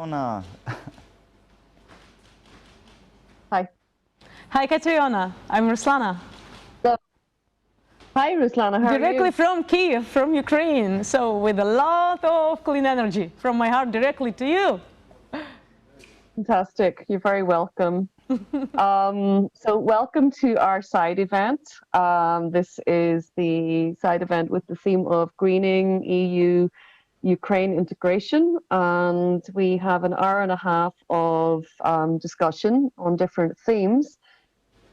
Catriona. Hi. Hi, Catriona. I'm Ruslana. So, hi, Ruslana. How Directly are you? from Kiev, from Ukraine. So with a lot of clean energy from my heart directly to you. Fantastic. You're very welcome. So welcome to our side event. This is the side event with the theme of greening EU Ukraine integration, and we have an hour and a half of discussion on different themes.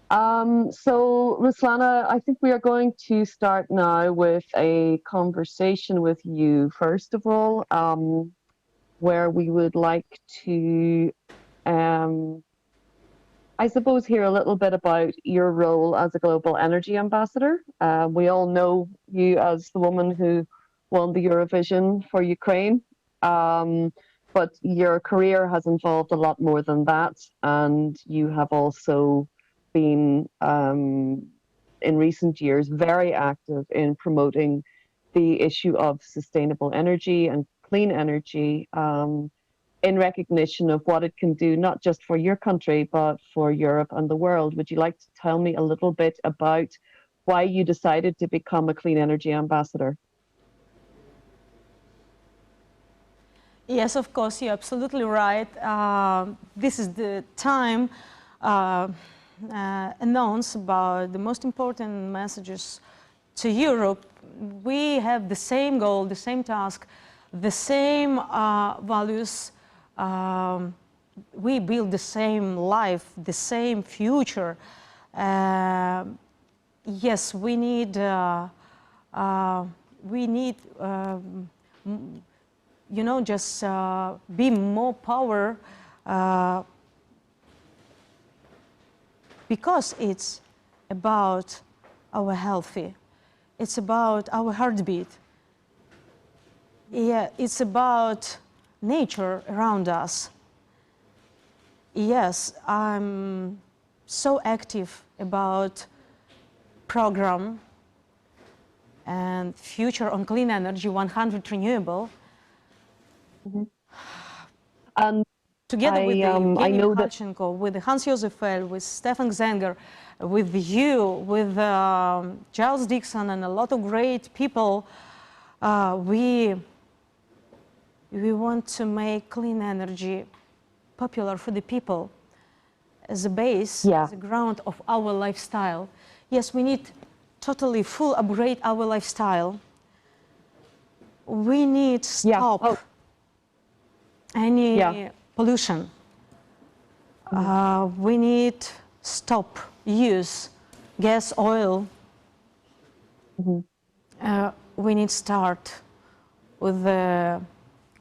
So Ruslana, I think we are going to start now with a conversation with you, first of all, where we would like to I suppose hear a little bit about your role as a global energy ambassador. We all know you as the woman who won the Eurovision for Ukraine, but your career has involved a lot more than that, and you have also been, in recent years, very active in promoting the issue of sustainable energy and clean energy. In recognition of what it can do, not just for your country, but for Europe and the world. Would you like to tell me a little bit about why you decided to become a clean energy ambassador? Yes, of course, you're absolutely right. This is the time announced about the most important messages to Europe. We have the same goal, the same task, the same values. We build the same life, the same future. Yes, we need you know, just be more power because it's about our healthy. It's about our heartbeat. Yeah, it's about nature around us. Yes, I'm so active about program and future on clean energy, 100 renewable. Mm-hmm. And together with I know that Khalchenko, with Hans-Josef Fell, with Stefan Zenger, with you, with Giles Dixon, and a lot of great people, we we want to make clean energy popular for the people as a base, as a ground of our lifestyle. Yes, we need totally full upgrade our lifestyle. We need stop any pollution. We need stop use gas, oil. We need start with the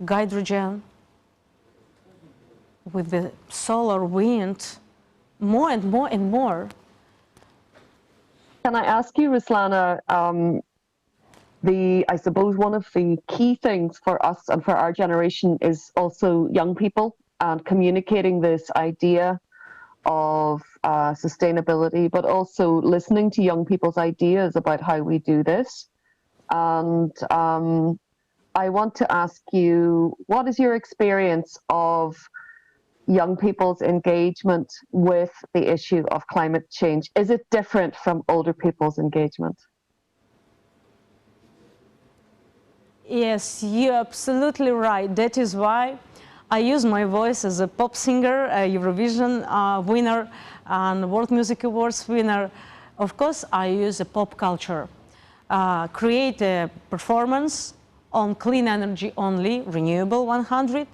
hydrogen, with the solar, wind, more and more and more. Can I ask you, Ruslana, I suppose one of the key things for us and for our generation is also young people and communicating this idea of sustainability, but also listening to young people's ideas about how we do this. And I want to ask you, what is your experience of young people's engagement with the issue of climate change? Is it different from older people's engagement? Yes, you're absolutely right. That is why I use my voice as a pop singer, a Eurovision winner, and World Music Awards winner. Of course, I use a pop culture, create a performance on clean energy only, renewable 100.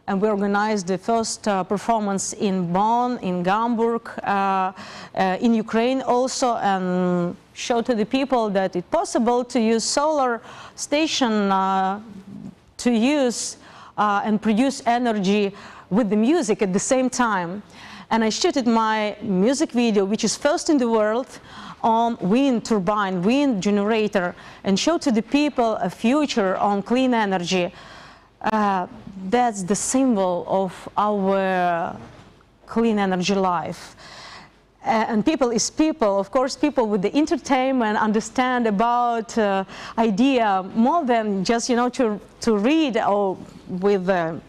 And we organized the first performance in Bonn, in Hamburg, in Ukraine also, and show to the people that it's possible to use solar station to use and produce energy with the music at the same time. And I shooted my music video, which is first in the world, on wind turbine, wind generator, and show to the people a future on clean energy. That's the symbol of our clean energy life. And people is people, of course, people with the entertainment understand about idea more than just, you know, to read or with a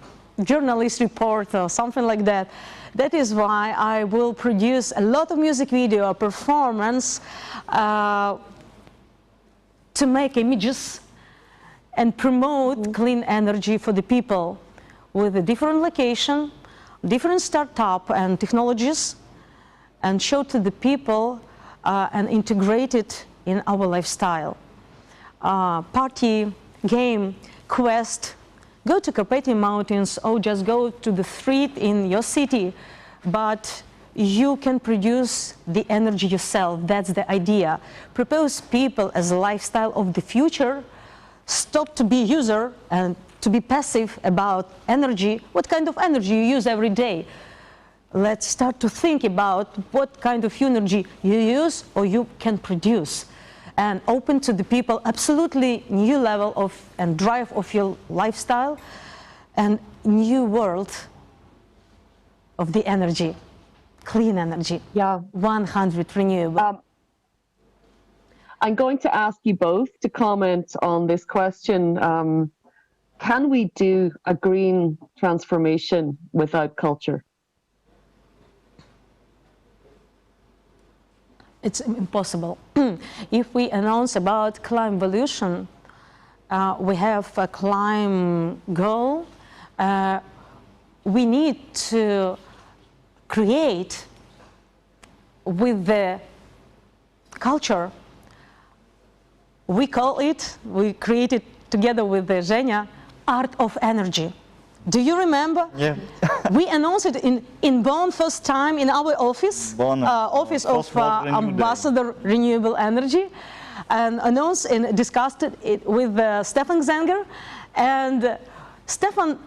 journalist report or something like that. That is why I will produce a lot of music video performance to make images and promote clean energy for the people with a different location, different startup and technologies, and show to the people and integrate it in our lifestyle. Party, game, quest, go to Carpathian Mountains or just go to the street in your city, but you can produce the energy yourself. That's the idea. Propose people as a lifestyle of the future. Stop to be user and to be passive about energy. What kind of energy you use every day? Let's start to think about what kind of energy you use or you can produce, and open to the people absolutely new level of and drive of your lifestyle and new world of the energy, clean energy. 100 renewable. I'm going to ask you both to comment on this question. Can we do a green transformation without culture? It's impossible. If we announce about climate evolution, we have a climate goal. We need to create with the culture. We call it, we created together with Zhenya, Art of Energy. Do you remember? Yeah. We announced it in Bonn first time in our office, Bonn, Office of Ambassador Renewable Energy, and announced and discussed it with Stefan Zenger. And Stefan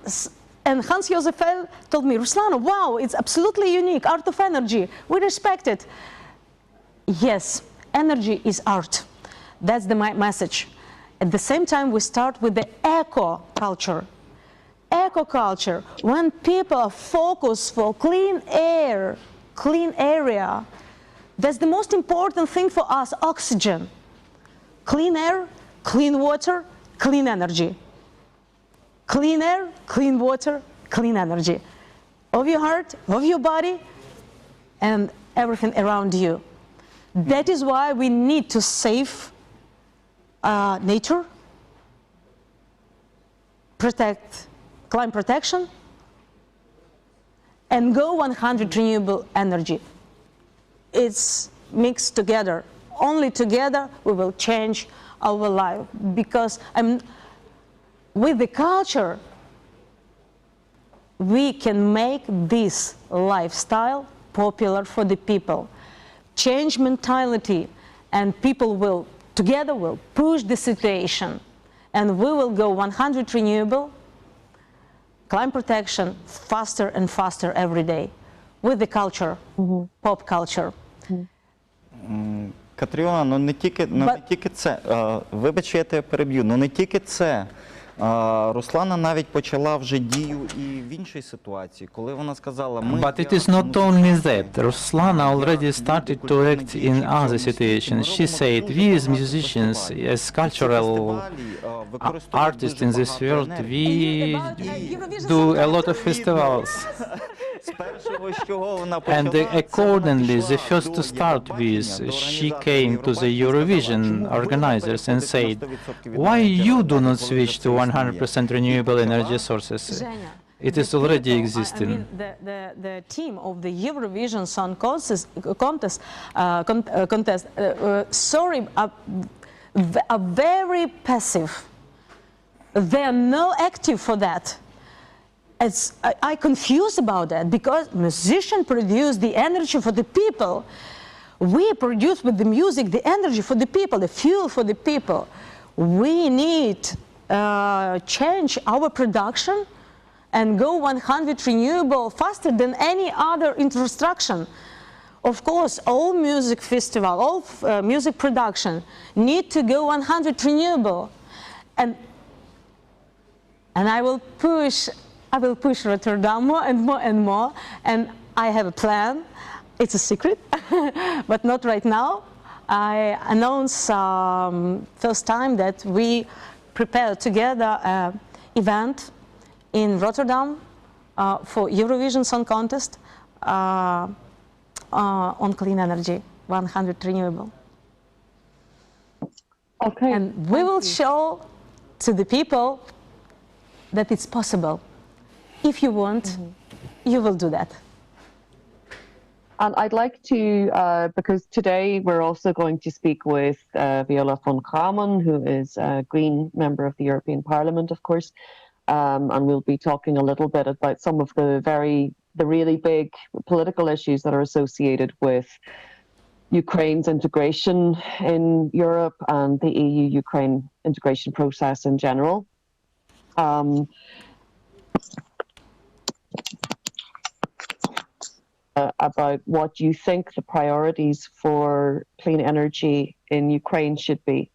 and Hans-Josef Fell told me, Ruslana, wow, it's absolutely unique, Art of Energy. We respect it. Yes, energy is art. That's the message. At the same time, we start with the eco-culture. Eco-culture, when people focus for clean air, clean area, that's the most important thing for us, oxygen. Clean air, clean water, clean energy. Clean air, clean water, clean energy. Of your heart, of your body, and everything around you. That is why we need to save nature, protect climate protection, and go 100 renewable energy. It's mixed together. Only together we will change our life, because with the culture we can make this lifestyle popular for the people, change mentality, and people will together will push the situation, and we will go 100 renewable, climate protection faster and faster every day with the culture, pop culture. Катерина, ну не тільки це, вибач, я тебе переб'ю, ну не тільки це. Руслана навіть почала вже дію і в іншій ситуації, коли вона сказала, But it is not only that. Ruslana already started to act in other situations. She said, we as musicians, as cultural artists in this world, we do a lot of festivals. And accordingly, the first to start with, she came to the Eurovision organizers and said, why you do not switch to 100% renewable energy sources? It is already existing. I mean, the team of the Eurovision Song Contest, sorry, are very passive. They are not active for that. I'm confused about that, because musicians produce the energy for the people. We produce with the music the energy for the people, the fuel for the people. We need change our production and go 100 renewable faster than any other infrastructure. Of course, all music festival, all music production need to go 100 renewable, and I will push Rotterdam more and more and more, and I have a plan. It's a secret, but not right now. I announced first time that we prepared together an event in Rotterdam for Eurovision Song Contest on clean energy, 100 renewable. Okay. And we will show to the people that it's possible. If you want, you will do that. And I'd like to, because today we're also going to speak with Viola von Karaman, who is a Green member of the European Parliament, of course, and we'll be talking a little bit about some of the really big political issues that are associated with Ukraine's integration in Europe and the EU-Ukraine integration process in general. About what you think the priorities for clean energy in Ukraine should be.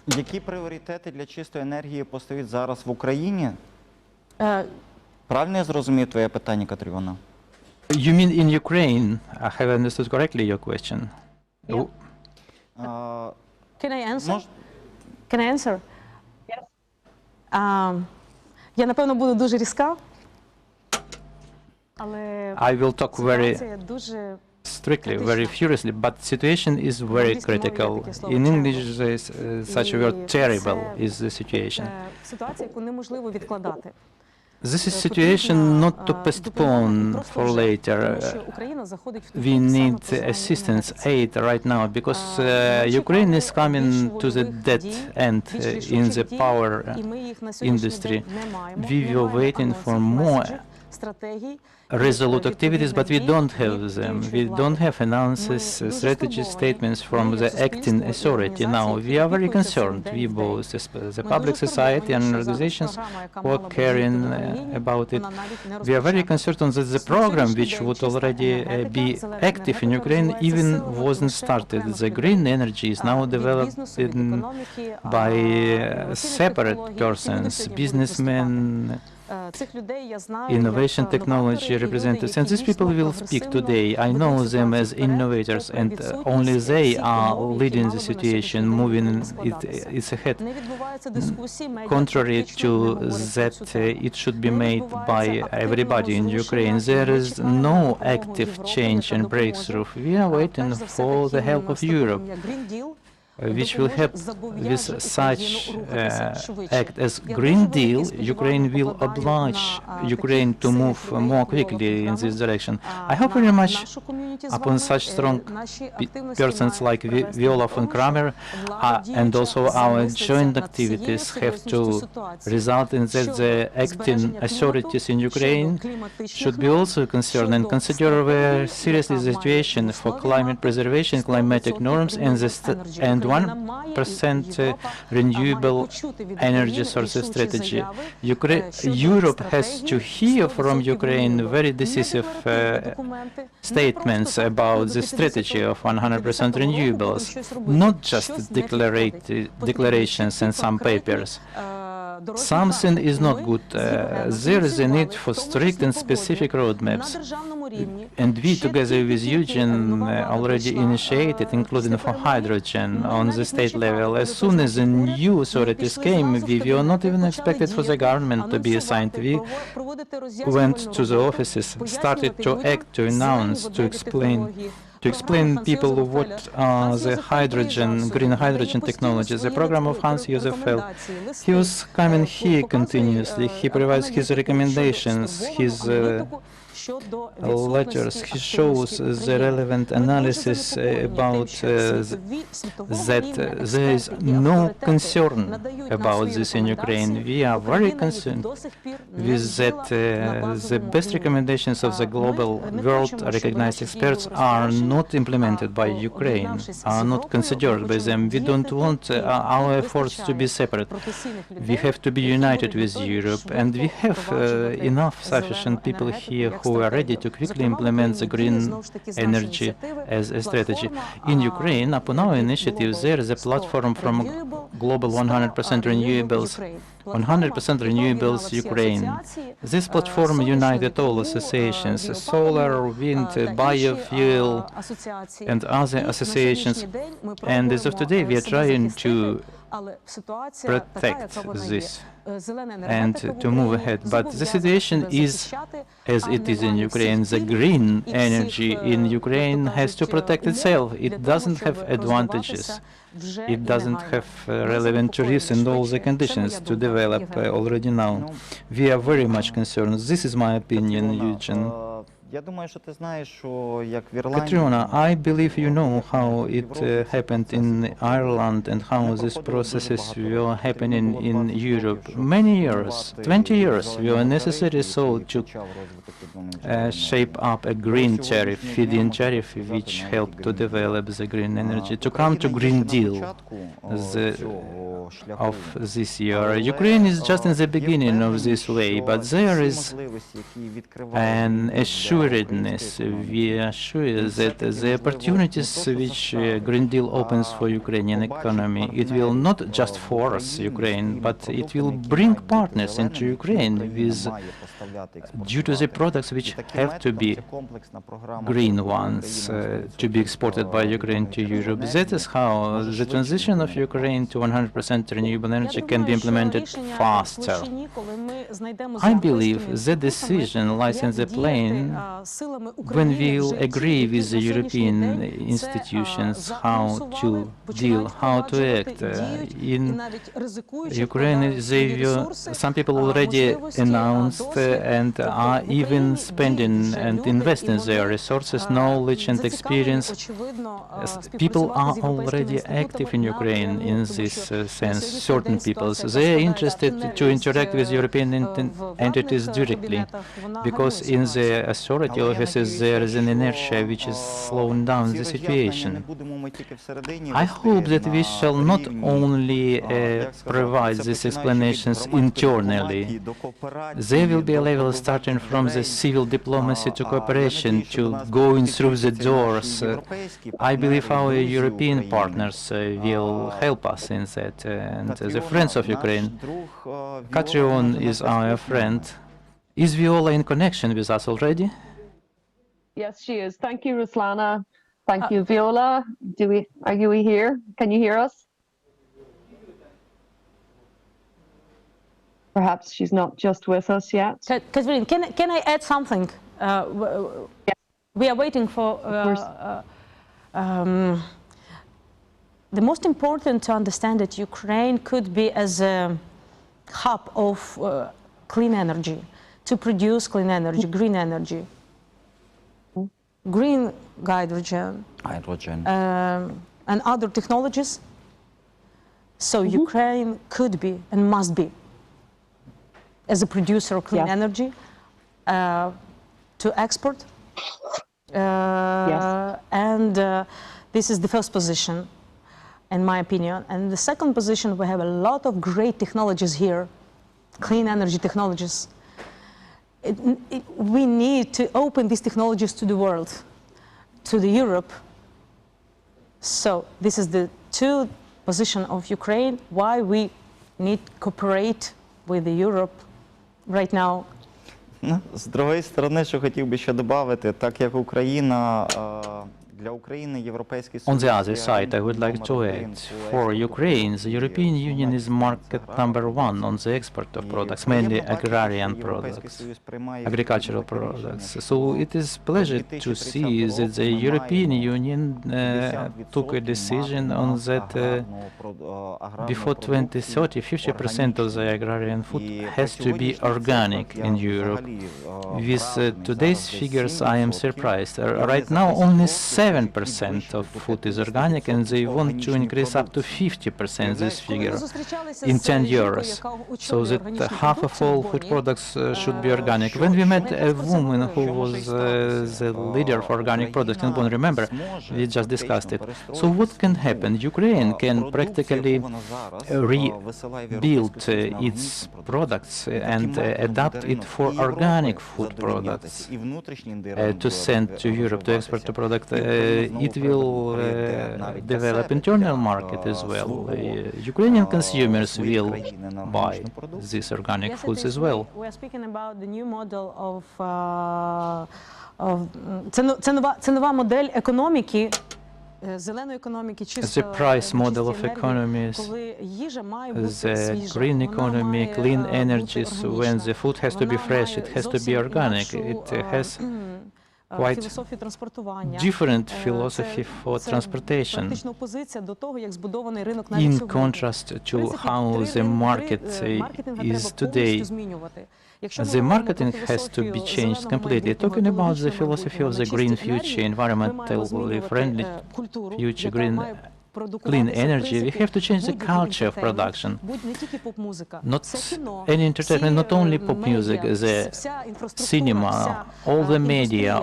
Які пріоритети для чистої енергії постають зараз в Україні? Правильно я зрозумів твоє питання, Катерина? You mean in Ukraine? I have understood correctly your question. Yeah. Can I answer? Can I answer? Yes. Я, напевно, буду дуже різка, але I will talk very ситуація дуже strictly, very furiously, but situation is very critical. In English, there is such a word, terrible is the situation. Ситуація, яку неможливо відкладати. This is situation not to postpone for later. We need assistance, aid right now, because Ukraine is coming to the dead end in the power industry. We were waiting for more resolute activities, but we don't have them. We don't have analysis, strategy statements from the acting authority now. We are very concerned, we both, the public society and organizations who are caring about it. We are very concerned that the program, which would already be active in Ukraine, even wasn't started. The green energy is now developed by separate persons, businessmen, innovation technology representatives, and these people will speak today. I know them as innovators, and only they are leading the situation, moving it ahead. Contrary to that, it should be made by everybody in Ukraine. There is no active change and breakthrough. We are waiting for the help of Europe, which will help with such act as Green Deal. Ukraine will oblige Ukraine to move more quickly in this direction. I hope very much upon such strong persons like Viola von Kramer, and also our joint activities have to result in that the acting authorities in Ukraine should be also concerned and consider very seriously the situation for climate preservation, climatic norms, and 1% renewable energy sources strategy. Europe has to hear from Ukraine very decisive statements about the strategy of 100% renewables, not just declarations and some papers. Something is not good. There is a need for strict and specific roadmaps. And we, together with Eugene, already initiated, including for hydrogen, on the state level. As soon as the new authorities came, we were not even expected for the government to be assigned. We went to the offices, started to act, to announce, to explain people what are the green hydrogen technologies. The program of Hans-Josef Fell. He was coming here continuously. He provides his recommendations, his letters. He shows the relevant analysis about that there is no concern about this in Ukraine. We are very concerned with that. The best recommendations of the global world recognized experts are not implemented by Ukraine, are not considered by them. We don't want our efforts to be separate. We have to be united with Europe, and we have enough sufficient people here who are ready to quickly implement the green energy as a strategy. In Ukraine, upon our initiative, there is a platform from Global 100% Renewables, 100% Renewables Ukraine. This platform united all associations, solar, wind, biofuel, and other associations. And as of today, we are trying to protect this and to move ahead. But the situation is as it is in Ukraine. The green energy in Ukraine has to protect itself. It doesn't have advantages. It doesn't have relevant risks and all the conditions to develop already now. We are very much concerned. This is my opinion, Eugene. Katrina, I believe you know how it happened in Ireland and how these processes were happening in Europe. Many years, 20 years, were necessary so to shape up a green tariff, feed-in tariff, which helped to develop the green energy, to come to Green Deal of this year. Ukraine is just in the beginning of this way, but there is an assuredness. We are sure that the opportunities which Green Deal opens for Ukrainian economy, it will not just force Ukraine, but it will bring partners into Ukraine with due to the products which have to be green ones to be exported by Ukraine to Europe. That is how the transition of Ukraine to 100% renewable energy can be implemented faster. I believe the decision lies in the plane when we will agree with the European institutions how to deal, how to act. In Ukraine, some people already announced and are even spending and investing their resources, knowledge and experience. People are already active in Ukraine in this sense, certain people. They are interested to interact with European entities directly, because in the authority offices there is an inertia which is slowing down the situation. I hope that we shall not only provide these explanations internally. There will be a level starting from the civil diplomacy to cooperation to going through the doors. I believe our European partners will help us in that, and the friends of Ukraine. Katrion is our friend. Is Viola in connection with us already? Yes, she is. Thank you, Ruslana. Thank you, Viola. Are you here? Can you hear us? Perhaps she's not just with us yet. Catherine, can I add something? We are waiting for. The most important to understand that Ukraine could be as a hub of clean energy, to produce clean energy, green energy, green hydrogen, and other technologies. So Ukraine could be and must be, as a producer of clean energy, to export. And this is the first position, in my opinion. And the second position, we have a lot of great technologies here, clean energy technologies. We need to open these technologies to the world, to the Europe. So this is the two position of Ukraine, why we need to cooperate with the Europe right now. З другої сторони, що хотів би ще додати, так як Україна, для України Європейський On Союз the other side, I would like to add, for Ukraine, the European Union is market number one on the export of products, mainly agrarian products, agricultural products. So it is pleasure to see that the European Union took a decision on that before 2030, 50% of the agrarian food has to be organic in Europe. With today's figures, I am surprised. Right now, only 7% of food is organic, and they want to increase up to 50% this figure in 10 years, so that half of all food products should be organic. When we met a woman who was the leader for organic products in Bonn, remember, we just discussed it. So what can happen? Ukraine can practically rebuild its products and adapt it for organic food products to send to Europe to export the product. It will develop internal market as well. Ukrainian consumers will buy these organic foods as well. We are speaking about the new model of це нова модель економіки. The price model of economies, the green economy, clean energies, when the food has to be fresh, it has to be organic. It has quite different philosophy for transportation, in contrast to how the market is today. The marketing has to be changed completely. Talking about the philosophy of the green future, environmentally friendly future, clean energy, we have to change the culture of production. Not any entertainment, not only pop music, the cinema, all the media,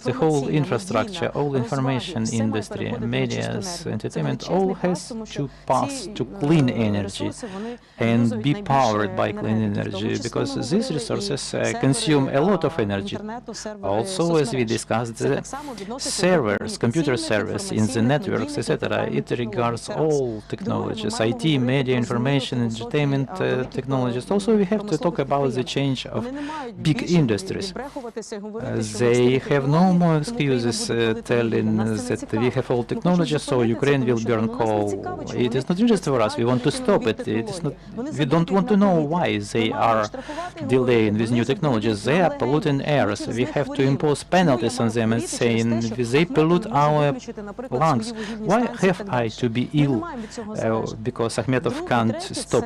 the whole infrastructure, all information industry, medias, entertainment, all has to pass to clean energy and be powered by clean energy, because these resources consume a lot of energy. Also, as we discussed, the servers, computer servers in the networks, etc., it regards all technologies, IT, media, information, entertainment technologies. Also, we have to talk about the change of big industries. They have no more excuses telling that we have all technologies, so Ukraine will burn coal. It is not interesting for us. We want to stop it. We don't want to know why they are delaying with new technologies. They are polluting airs. We have to impose penalties on them and saying they pollute our lungs. Why have I to be ill because Akhmetov can't stop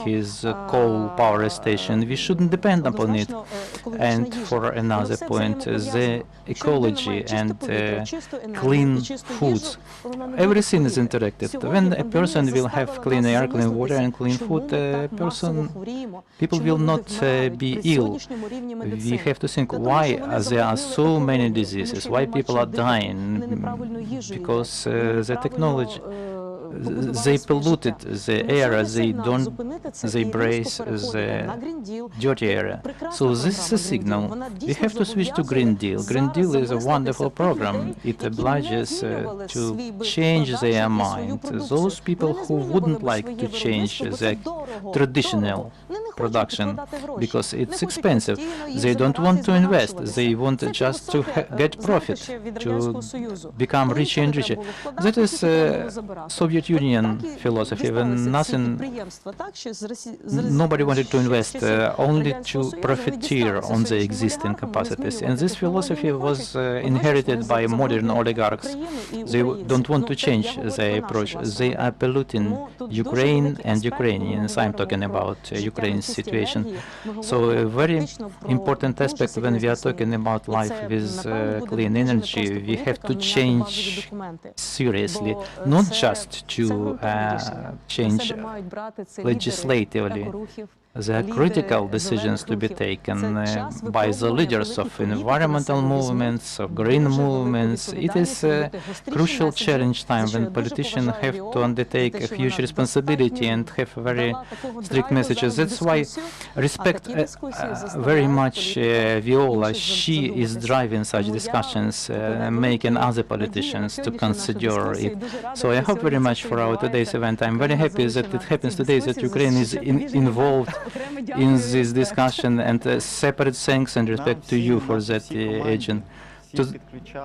his coal power station? We shouldn't depend upon it. And for another point, the ecology and clean foods. Everything is interacted. When a person will have clean air, clean water, and clean food, people will not be ill. We have to think why there are so many diseases, why people are dying, because the technology they polluted the air, they brace the dirty area. So this is a signal. We have to switch to Green Deal. Green Deal is a wonderful program. It obliges to change their mind. Those people who wouldn't like to change their traditional production because it's expensive, they don't want to invest. They want just to get profit, to become richer and richer. That is Soviet Union philosophy, when nobody wanted to invest, only to profiteer on the existing capacities. And this philosophy was inherited by modern oligarchs. They don't want to change their approach. They are polluting Ukraine and Ukrainians. I'm talking about Ukraine's situation. So a very important aspect when we are talking about life with clean energy, we have to change seriously, not just to change legislatively. There are critical decisions to be taken by the leaders of environmental movements, of green movements. It is a crucial challenge time when politicians have to undertake a huge responsibility and have very strict messages. That's why I respect very much Viola. She is driving such discussions, making other politicians to consider it. So I hope very much for our today's event. I'm very happy that it happens today, that Ukraine is involved in this discussion, and separate thanks and respect to you for that agent.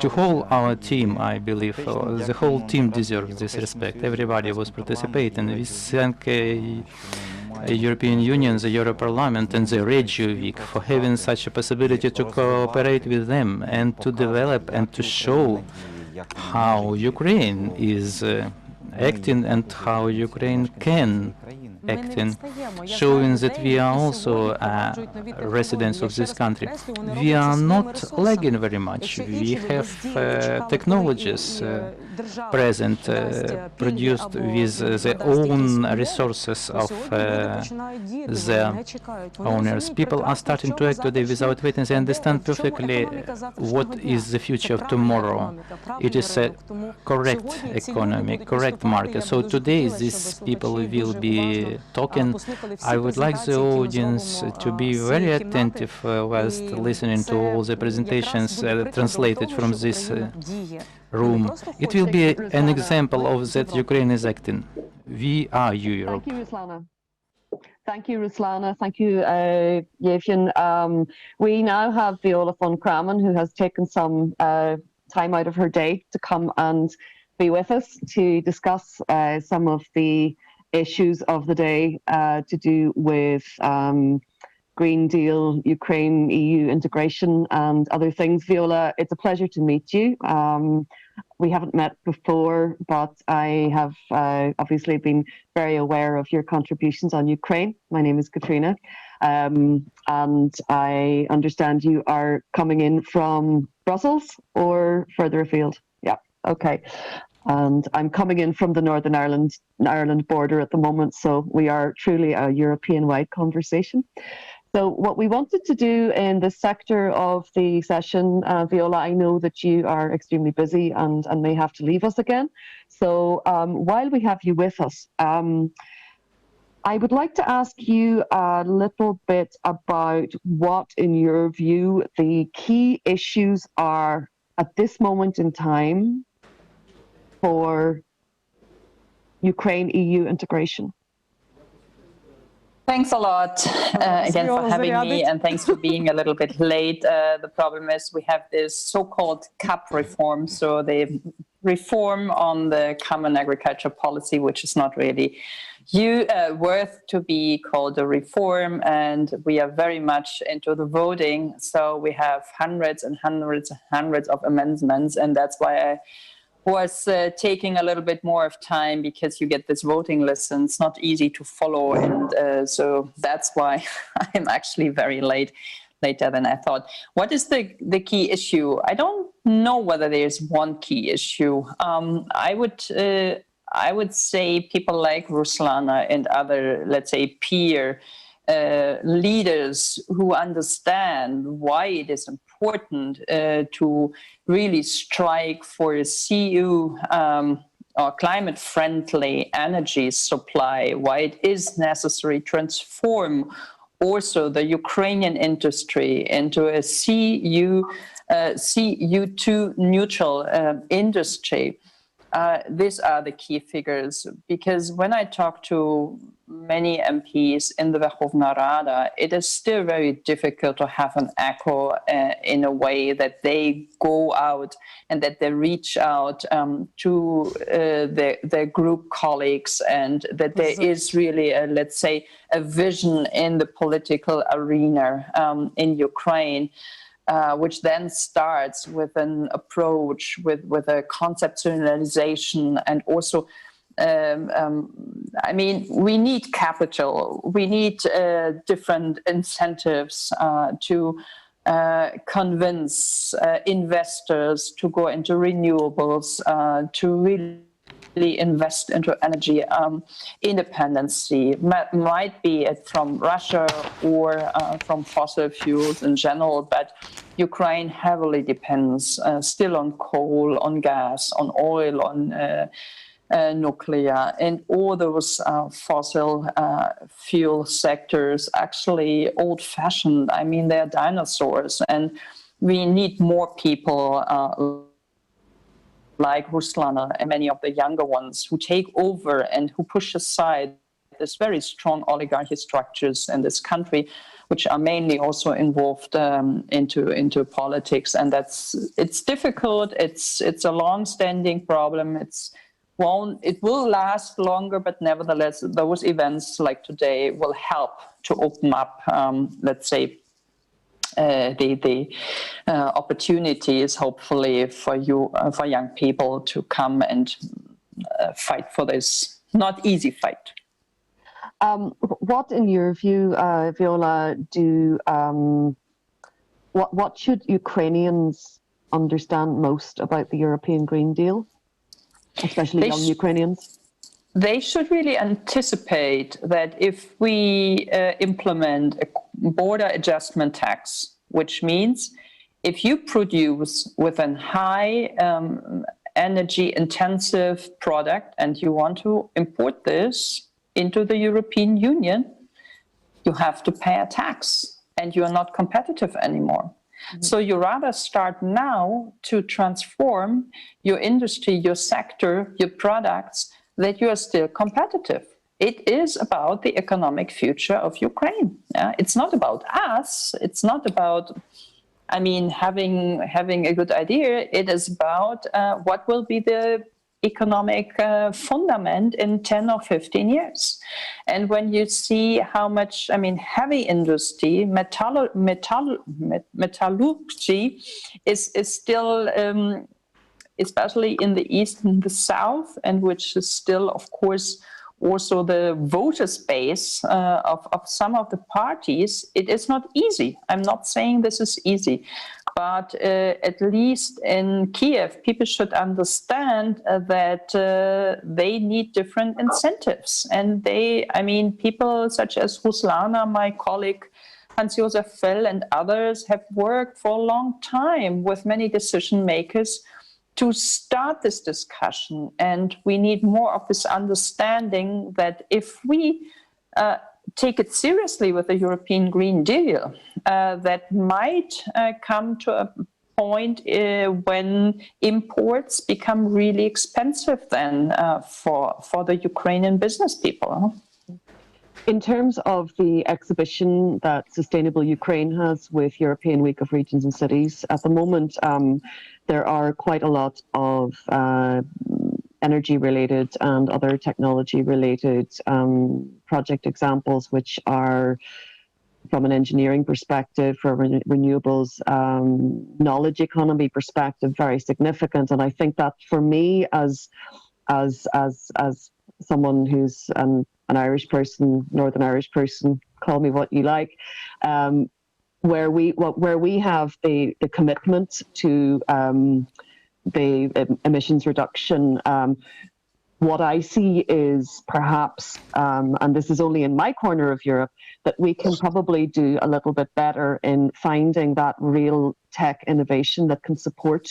To whole our team, I believe, the whole team deserves this respect. Everybody was participating. We thank European Union, the Euro Parliament and the Regio Week for having such a possibility to cooperate with them and to develop and to show how Ukraine is acting and how Ukraine can acting, showing that we are also residents of this country. We are not lagging very much. We have technologies present, produced with their own resources of their owners. People are starting to act today without waiting. They understand perfectly what is the future of tomorrow. It is a correct economy, correct market. So today these people will be talking. I would like the audience to be very attentive whilst listening to all the presentations translated from this room. It will be an example of that Ukraine is acting. We are Europe. Thank you, Ruslana. Thank you, Ruslana. Thank you, Yevhen. We now have Viola von Krammen, who has taken some time out of her day to come and be with us to discuss some of the issues of the day to do with Green Deal, Ukraine, EU integration and other things. Viola, it's a pleasure to meet you. We haven't met before, but I have obviously been very aware of your contributions on Ukraine. My name is Katrina, and I understand you are coming in from Brussels or further afield. Yeah, okay. And I'm coming in from the Northern Ireland border at the moment, so we are truly a European-wide conversation. So what we wanted to do in this sector of the session, Viola, I know that you are extremely busy and may have to leave us again. So while we have you with us, I would like to ask you a little bit about what, in your view, the key issues are at this moment in time for Ukraine-EU integration. Thanks a lot again for having me, and thanks for being a little bit late. The problem is we have this so-called CAP reform, so the reform on the Common Agriculture Policy, which is not really worth to be called a reform, and we are very much into the voting. So we have hundreds and hundreds and hundreds of amendments, and that's why I was taking a little bit more of time, because you get this voting list and it's not easy to follow, and so that's why I'm actually very later than I thought. What is the key issue? I don't know whether there's one key issue. I would say people like Ruslana and other, let's say, peer leaders who understand why it is important to really strike for a CU or climate-friendly energy supply, why it is necessary to transform also the Ukrainian industry into a CO2 neutral industry. These are the key figures, because when I talk to many MPs in the Verkhovna Rada, it is still very difficult to have an echo in a way that they go out and that they reach out to their group colleagues, and that there is really, let's say, a vision in the political arena in Ukraine. Which then starts with an approach, with a conceptualization, and also, I mean, we need capital, we need different incentives to convince investors to go into renewables, to really invest into energy independency, might be it from Russia or from fossil fuels in general, but Ukraine heavily depends still on coal, on gas, on oil, on nuclear, and all those fossil fuel sectors actually old-fashioned. I mean, they're dinosaurs, and we need more people like Ruslana and many of the younger ones who take over and who push aside this very strong oligarchy structures in this country, which are mainly also involved into politics. And it's difficult. It's a long-standing problem. It will last longer, but nevertheless, those events like today will help to open up, let's say, the opportunities, hopefully, for young people to come and fight for this not easy fight. What, in your view, Viola, what should Ukrainians understand most about the European Green Deal, especially young Ukrainians? They should really anticipate that if we implement a border adjustment tax, which means if you produce with a high energy intensive product and you want to import this into the European Union, you have to pay a tax and you are not competitive anymore. Mm-hmm. So you rather start now to transform your industry, your sector, your products, that you are still competitive. It is about the economic future of Ukraine. It's not about us. It's not about, I mean, having a good idea. It is about what will be the economic fundament in 10 or 15 years. And when you see how much, I mean, heavy industry, metallurgy is still, especially in the east and the south, and which is still, of course, also the voter space of some of the parties, it is not easy. I'm not saying this is easy, but at least in Kiev, people should understand that they need different incentives. And people such as Ruslana, my colleague, Hans-Josef Fell and others have worked for a long time with many decision makers to start this discussion. And we need more of this understanding that if we take it seriously with the European Green Deal, that might come to a point when imports become really expensive then for the Ukrainian business people. In terms of the exhibition that Sustainable Ukraine has with European Week of Regions and Cities, at the moment there are quite a lot of energy-related and other technology-related project examples, which are, from an engineering perspective, from a renewables knowledge economy perspective, very significant. And I think that for me, as someone who's an Irish person, Northern Irish person, call me what you like, where we have the commitment to the emissions reduction, what I see is perhaps, and this is only in my corner of Europe, that we can probably do a little bit better in finding that real tech innovation that can support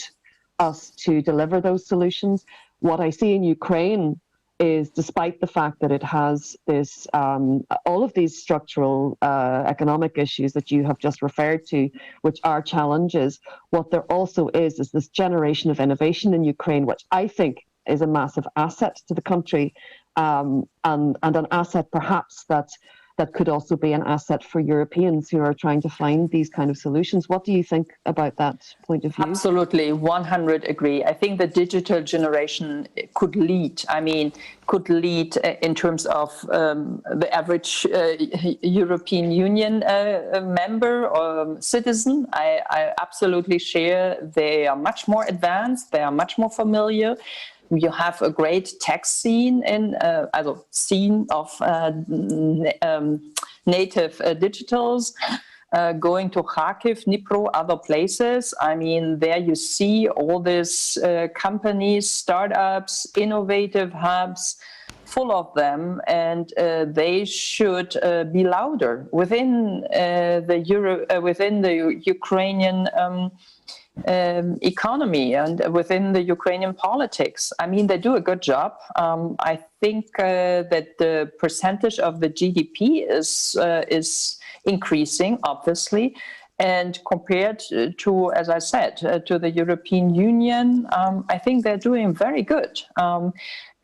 us to deliver those solutions. what I see in Ukraine is, despite the fact that it has this, all of these structural economic issues that you have just referred to, which are challenges, what there also is this generation of innovation in Ukraine, which I think is a massive asset to the country, and an asset perhaps that could also be an asset for Europeans who are trying to find these kind of solutions. What do you think about that point of view? Absolutely, 100 agree. I think the digital generation could lead. Could lead in terms of the average European Union member or citizen. I absolutely share. They are much more advanced. They are much more familiar. You have a great tech scene scene of native digitals. Going to Kharkiv, Dnipro, other places. There you see all these companies, startups, innovative hubs, full of them, and they should be louder within the Ukrainian economy and within the Ukrainian politics. They do a good job. I think that the percentage of the GDP is increasing, obviously, and compared to, as I said, to the European Union, I think they're doing very good.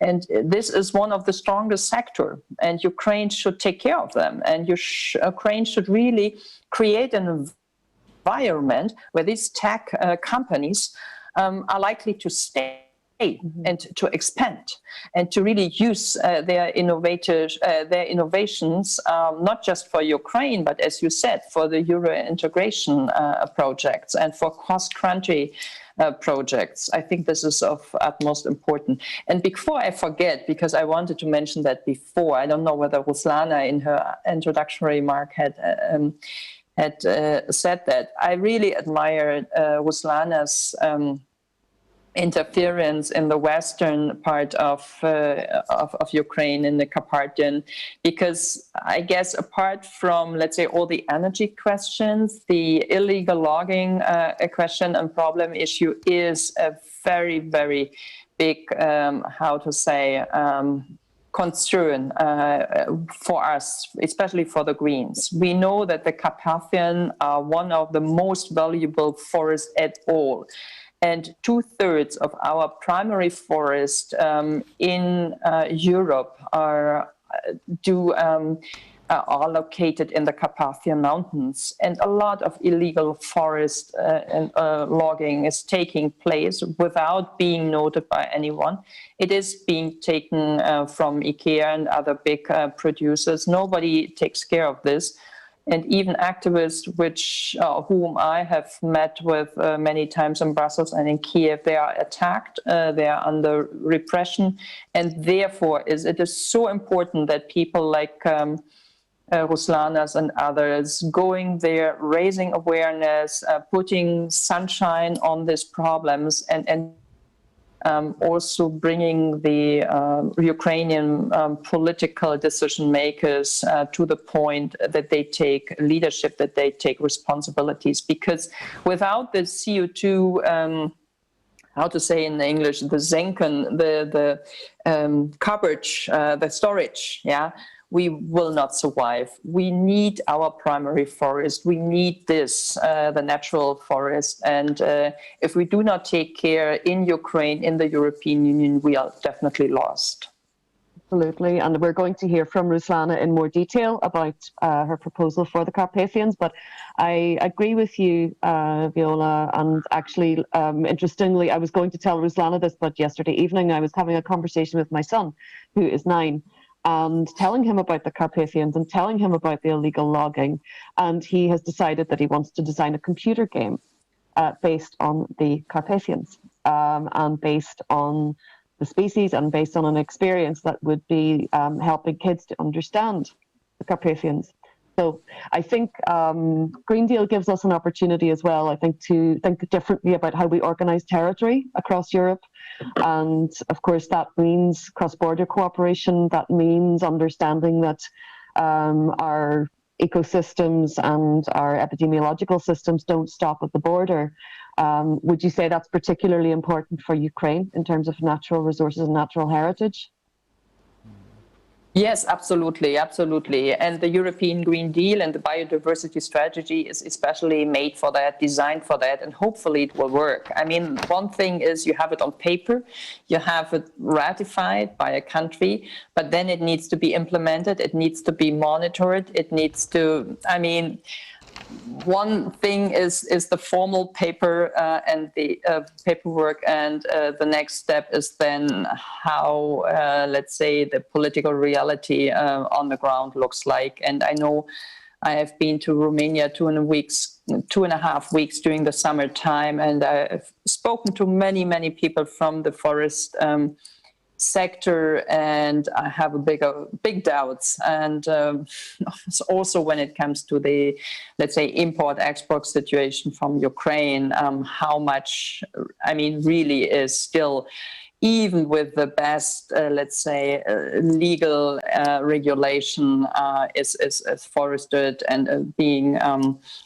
And this is one of the strongest sector, and Ukraine should take care of them. And Ukraine should really create an environment where these tech companies are likely to stay and to expand and to really use their innovations, not just for Ukraine, but as you said, for the Euro integration projects and for cross-country projects. I think this is of utmost importance. And before I forget, because I wanted to mention that before, I don't know whether Ruslana in her introductory remark had said that. I really admire Ruslana's interference in the western part of Ukraine, in the Carpathian, because I guess apart from, let's say, all the energy questions, the illegal logging question and problem issue is a very, very big, concern for us, especially for the Greens. We know that the Carpathian are one of the most valuable forests at all. And 2/3 of our primary forest in Europe are located in the Carpathian Mountains, and a lot of illegal forest and logging is taking place without being noted by anyone. It is being taken from IKEA and other big producers. Nobody takes care of this. And even activists, whom I have met with many times in Brussels and in Kiev, they are attacked, they are under repression. And therefore, it is so important that people like Ruslanas and others going there, raising awareness, putting sunshine on these problems, and also bringing the Ukrainian political decision makers to the point that they take leadership, that they take responsibilities. Because without the CO2, how to say in English, the Senken, the coverage, the storage, we will not survive. We need our primary forest. We need this, the natural forest. And if we do not take care in Ukraine, in the European Union, we are definitely lost. Absolutely. And we're going to hear from Ruslana in more detail about her proposal for the Carpathians. But I agree with you, Viola. And actually, interestingly, I was going to tell Ruslana this, but yesterday evening I was having a conversation with my son, who is 9. And telling him about the Carpathians and telling him about the illegal logging. And he has decided that he wants to design a computer game based on the Carpathians and based on the species and based on an experience that would be helping kids to understand the Carpathians. So I think Green Deal gives us an opportunity as well, I think, to think differently about how we organize territory across Europe. And of course, that means cross-border cooperation. That means understanding that our ecosystems and our epidemiological systems don't stop at the border. Would you say that's particularly important for Ukraine in terms of natural resources and natural heritage? Yes, absolutely, absolutely. And the European Green Deal and the biodiversity strategy is especially made for that, designed for that, and hopefully it will work. I mean, one thing is you have it on paper, you have it ratified by a country, but then it needs to be implemented, it needs to be monitored, it needs to, I mean, one thing is the formal paper and the paperwork, and the next step is then how, let's say, the political reality on the ground looks like. And I know I have been to Romania 2.5 weeks during the summertime, and I've spoken to many people from the forest sector, and I have big doubts. And also when it comes to the, let's say, import-export situation from Ukraine, how much, I mean, really is still, even with the best, let's say, legal regulation, is forested and being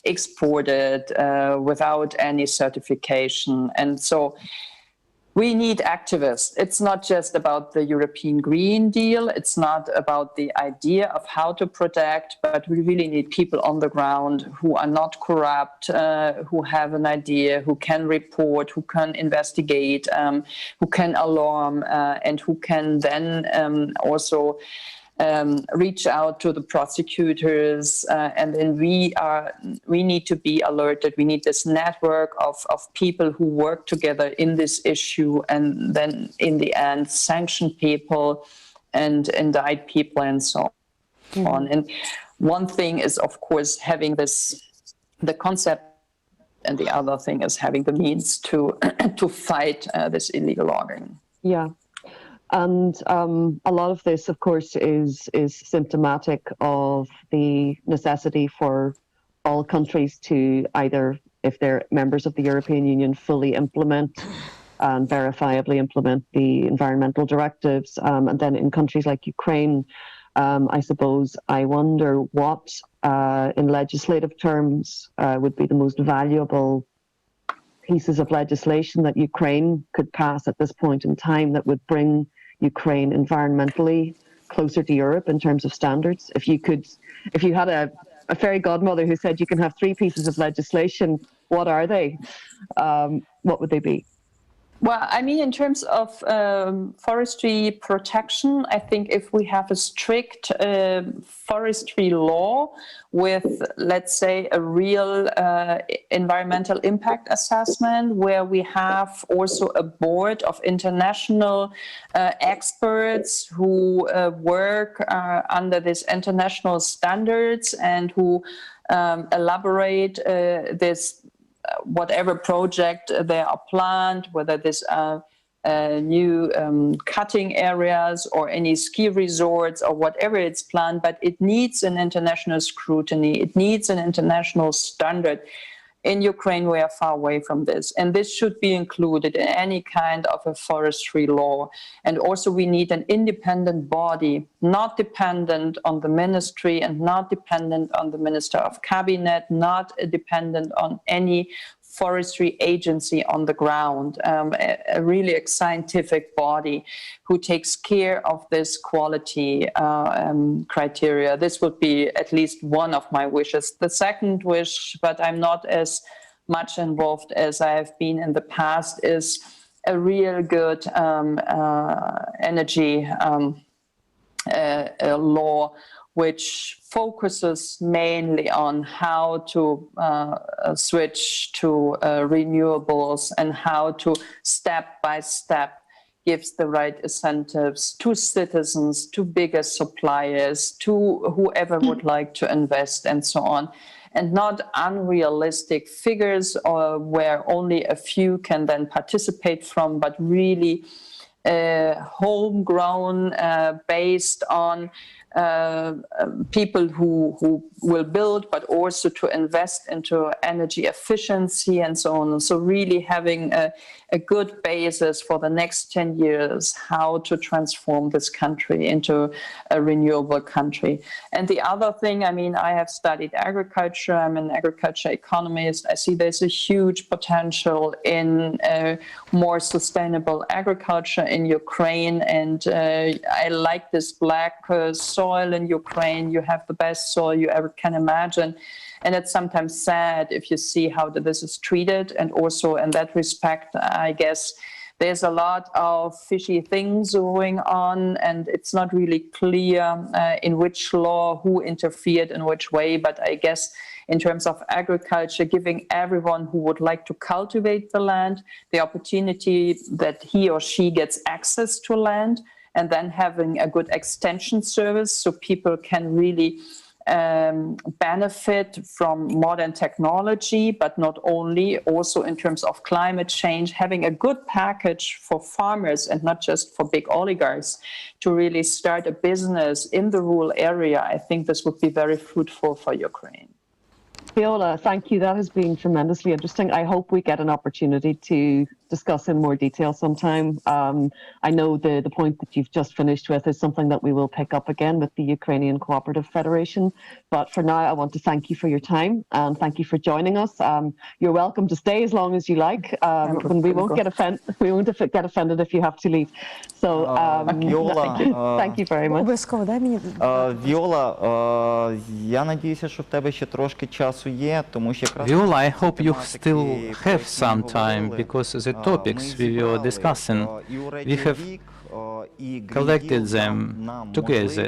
exported without any certification. And so we need activists. It's not just about the European Green Deal. It's not about the idea of how to protect, but we really need people on the ground who are not corrupt, who have an idea, who can report, who can investigate, who can alarm, and who can then also reach out to the prosecutors, and then we need to be alerted. We need this network of people who work together in this issue, and then in the end sanction people and indict people and so on. And one thing is, of course, having the concept, and the other thing is having the means to fight this illegal logging. Yeah. And a lot of this, of course, is symptomatic of the necessity for all countries to either, if they're members of the European Union, fully implement and verifiably implement the environmental directives. And then in countries like Ukraine, I suppose I wonder what, in legislative terms, would be the most valuable pieces of legislation that Ukraine could pass at this point in time that would bring Ukraine environmentally closer to Europe in terms of standards. If you had a fairy godmother who said you can have 3 pieces of legislation, what are they? What would they be? Well, I mean, in terms of forestry protection, I think if we have a strict forestry law with, let's say, a real environmental impact assessment, where we have also a board of international experts who work under these international standards and who elaborate this whatever project they are planned, whether this are new cutting areas or any ski resorts or whatever it's planned, but it needs an international scrutiny. It needs an international standard. In Ukraine, we are far away from this, and this should be included in any kind of a forestry law. And also we need an independent body, not dependent on the ministry and not dependent on the Minister of Cabinet, not dependent on any forestry agency on the ground, a really scientific body who takes care of this quality criteria. This would be at least one of my wishes. The second wish, but I'm not as much involved as I have been in the past, is a real good energy law which focuses mainly on how to switch to renewables and how to step by step gives the right incentives to citizens, to bigger suppliers, to whoever would like to invest and so on. And not unrealistic figures where only a few can then participate from, but really homegrown, based on people who will build, but also to invest into energy efficiency and so on. So really having a good basis for the next 10 years, how to transform this country into a renewable country. And the other thing, I mean, I have studied agriculture. I'm an agriculture economist. I see there's a huge potential in more sustainable agriculture in Ukraine. And I like this black soil in Ukraine. You have the best soil you ever can imagine. And it's sometimes sad if you see how this is treated. And also in that respect, I guess there's a lot of fishy things going on, and it's not really clear in which law, who interfered in which way. But I guess in terms of agriculture, giving everyone who would like to cultivate the land the opportunity that he or she gets access to land, and then having a good extension service so people can really benefit from modern technology, but not only, also in terms of climate change, having a good package for farmers and not just for big oligarchs to really start a business in the rural area. I think this would be very fruitful for Ukraine. Viola, thank you. That has been tremendously interesting. I hope we get an opportunity to discuss in more detail sometime. I know the point that you've just finished with is something that we will pick up again with the Ukrainian Cooperative Federation. But for now, I want to thank you for your time and thank you for joining us. You're welcome to stay as long as you like. We won't get offended if you have to leave. So Viola, thank you very much. Віола, я надіюся, що в тебе ще трошки часу є, тому що якраз Viola, I hope you still have some time, because the topics we were discussing, we have collected them together.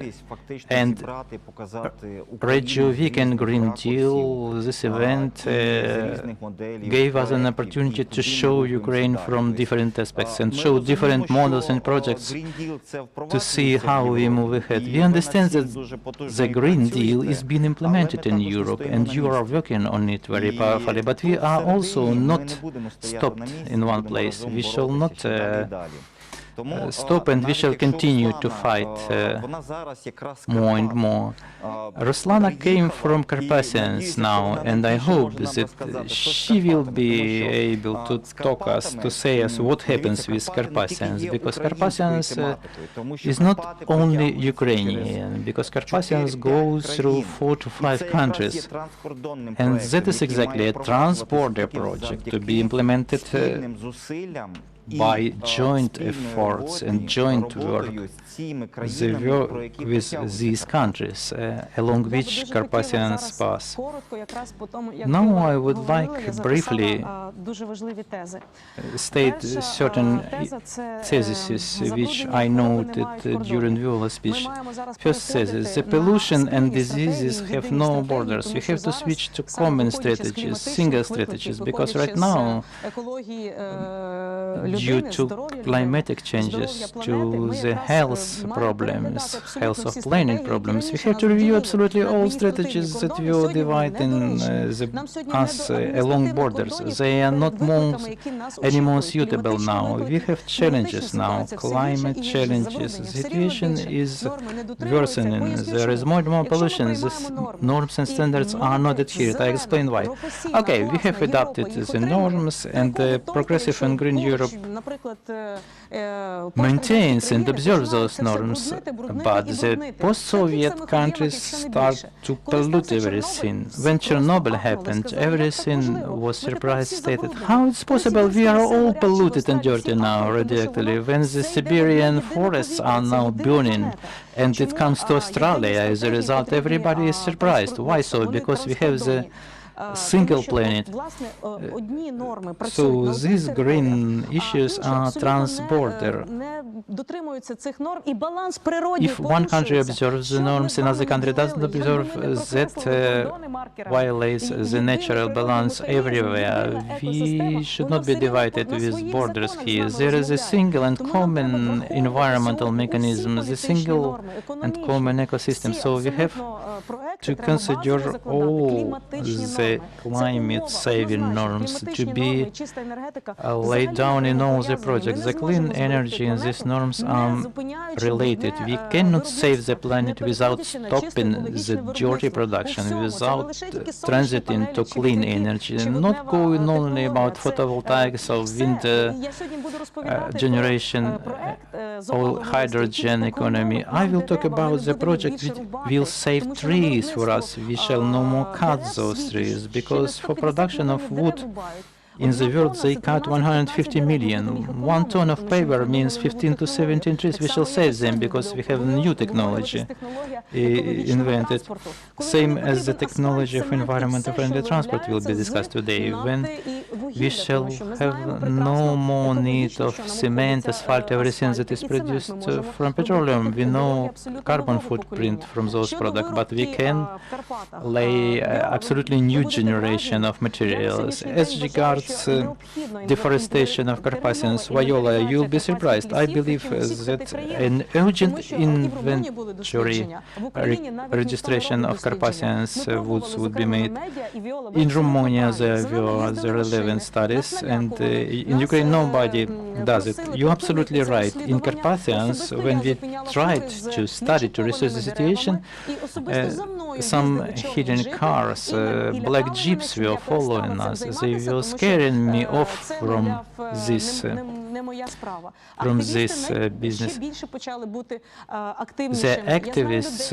And Radio Week and Green Deal, this event gave us an opportunity to show Ukraine from different aspects and show different models and projects to see how we move ahead. We understand that the Green Deal is being implemented in Europe and you are working on it very powerfully, but we are also not stopped in one place. We shall not stop, and we shall continue to fight more and more. Ruslana came from Carpathians now, and I hope that she will be able to talk us, to say us what happens with Carpathians, because Carpathians is not only Ukrainian, because Carpathians go through 4 to 5 countries, and that is exactly a trans-border project to be implemented by joint efforts and joint work, the work with these countries, along which Carpathians pass. Now I would like briefly state certain theses which I noted during Viola's speech. First thesis, the pollution and diseases have no borders. We have to switch to common strategies, single strategies, because right now, due to climatic changes, to the health problems, health of planning problems, we have to review absolutely all strategies that will divide us along borders. They are not anymore suitable now. We have challenges now, climate challenges. The situation is worsening. There is more and more pollution. The norms and standards are not adhered. I explain why. Okay, we have adopted the norms, and the Progressive and Green Europe maintains and observes those norms, but the post-Soviet countries start to pollute everything. When Chernobyl happened, everything was surprised, stated, how it's possible we are all polluted and dirty now radioactively, when the Siberian forests are now burning, and it comes to Australia. As a result, everybody is surprised. Why so? Because we have the single planet. So these green issues are trans-border. If one country observes the norms, another country doesn't observe, that violates the natural balance everywhere. We should not be divided with borders here. There is a single and common environmental mechanism, the single and common ecosystem. So we have to consider all the climate-saving norms to be laid down in all the projects. The clean energy and these norms are related. We cannot save the planet without stopping the dirty production, without transiting to clean energy, not going only about photovoltaics or wind generation or hydrogen economy. I will talk about the project which will save trees for us. We shall no more cut those trees, because for production of wood in the world they cut 150 million. 1 ton of paper means 15 to 17 trees. We shall save them because we have new technology invented. Same as the technology of environmental friendly transport will be discussed today, when we shall have no more need of cement, asphalt, everything that is produced from petroleum. We know carbon footprint from those products, but we can lay absolutely new generation of materials. As regards deforestation of Carpathians, Viola, you'll be surprised. I believe that an urgent inventory registration of Carpathians woods would be made. In Romania there were the relevant studies, and in Ukraine nobody does it. You're absolutely right. In Carpathians, when we tried to study, to research the situation, some hidden cars, black jeeps were following us. They were scaring me off from this business. The activists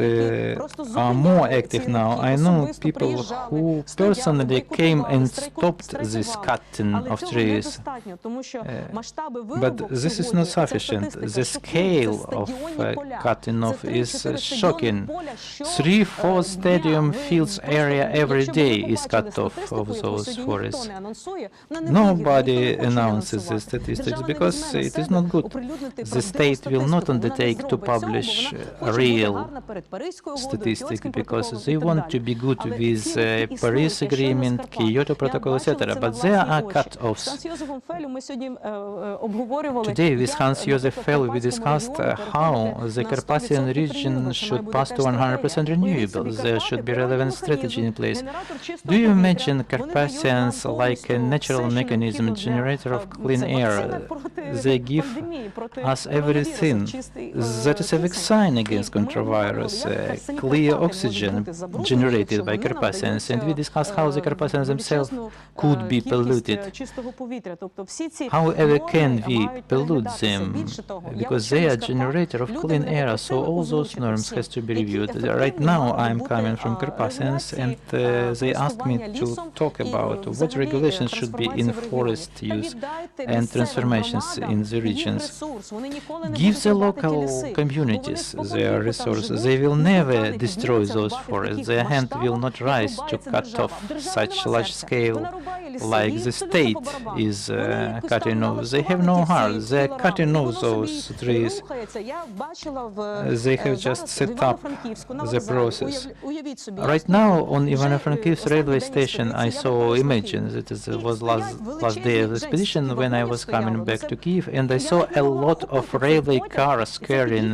are more active now. I know people who personally came and stopped this cutting of trees. But this is not sufficient. The scale of cutting off is shocking. 3/4 stadium fields area every day is cut off of those forests. Nobody announces the statistics because it is not good. The state will not undertake to publish real statistics because they want to be good with Paris Agreement, Kyoto Protocol, etc. But there are cut-offs. Today with Hans-Josef Fell we discussed how the Carpathian region should pass to 100% renewables. There should be relevant strategy in place. Do you imagine Carpathians like a natural mechanism, generator of clean air? They give us everything. That is a vaccine against controvirus, clear oxygen generated by Carpathians, and we discussed how the Carpathians themselves could be polluted. However, can we pollute them? Because they are generator of clean air, so all those norms has to be reviewed. Right now I am coming from Carpathians, and they asked me to talk about what regulations should be in forest use and transformations in the regions. Give the local communities their resources. They will never destroy those forests. Their hand will not rise to cut off such large scale like the state is cutting off. They have no heart. They are cutting off those trees. They have just set up the process. Right now on Ivano-Frankivsk railway station I saw images. It was last day of the expedition when I was coming back to Kiev, and I saw a lot of railway cars carrying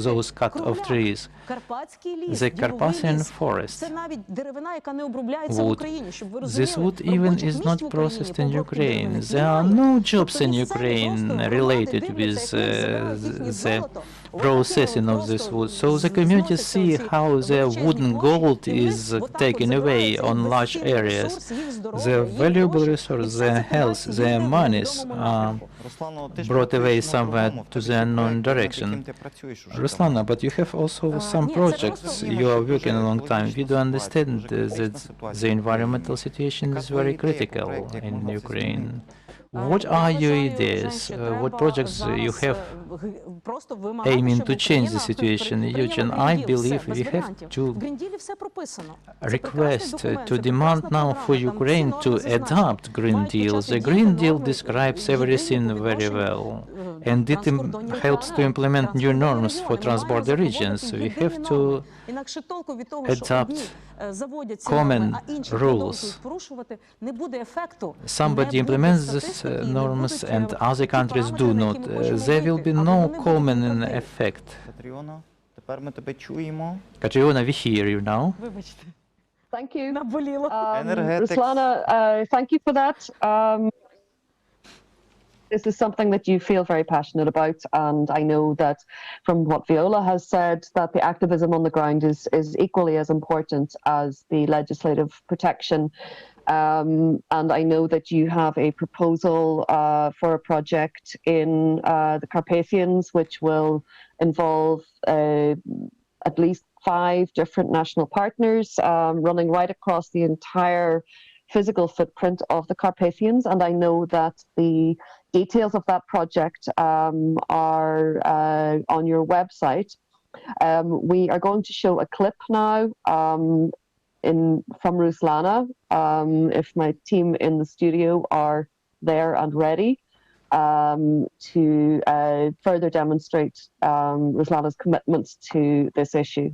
those cut-off trees. The Carpathian forest wood. This wood even is not processed in Ukraine. There are no jobs in Ukraine related with the processing of this wood. So the community see how the wooden gold is taken away on large areas. Their valuable resource, their health, their monies are brought away somewhere to the unknown direction. Ruslana, but you have also some projects you are working a long time. We do understand that the environmental situation is very critical in Ukraine. What are your ideas? What projects you have aiming to change the situation? Eugene, I believe we have to request, to demand now for Ukraine to adopt Green Deal. The Green Deal describes everything very well, and it helps to implement new norms for transborder regions. We have to adopt common rules. Somebody implements these norms and other countries do not. There will be no common effect. Katriona, we hear you now. Thank you. Наболіло. Energetics. Ruslana, thank you for that. This is something that you feel very passionate about, and I know that from what Viola has said, that the activism on the ground is equally as important as the legislative protection. And I know that you have a proposal for a project in the Carpathians, which will involve at least 5 different national partners running right across the entire physical footprint of the Carpathians. And I know that the details of that project are on your website. We are going to show a clip now from Ruslana, if my team in the studio are there and ready, to further demonstrate Ruslana's commitments to this issue.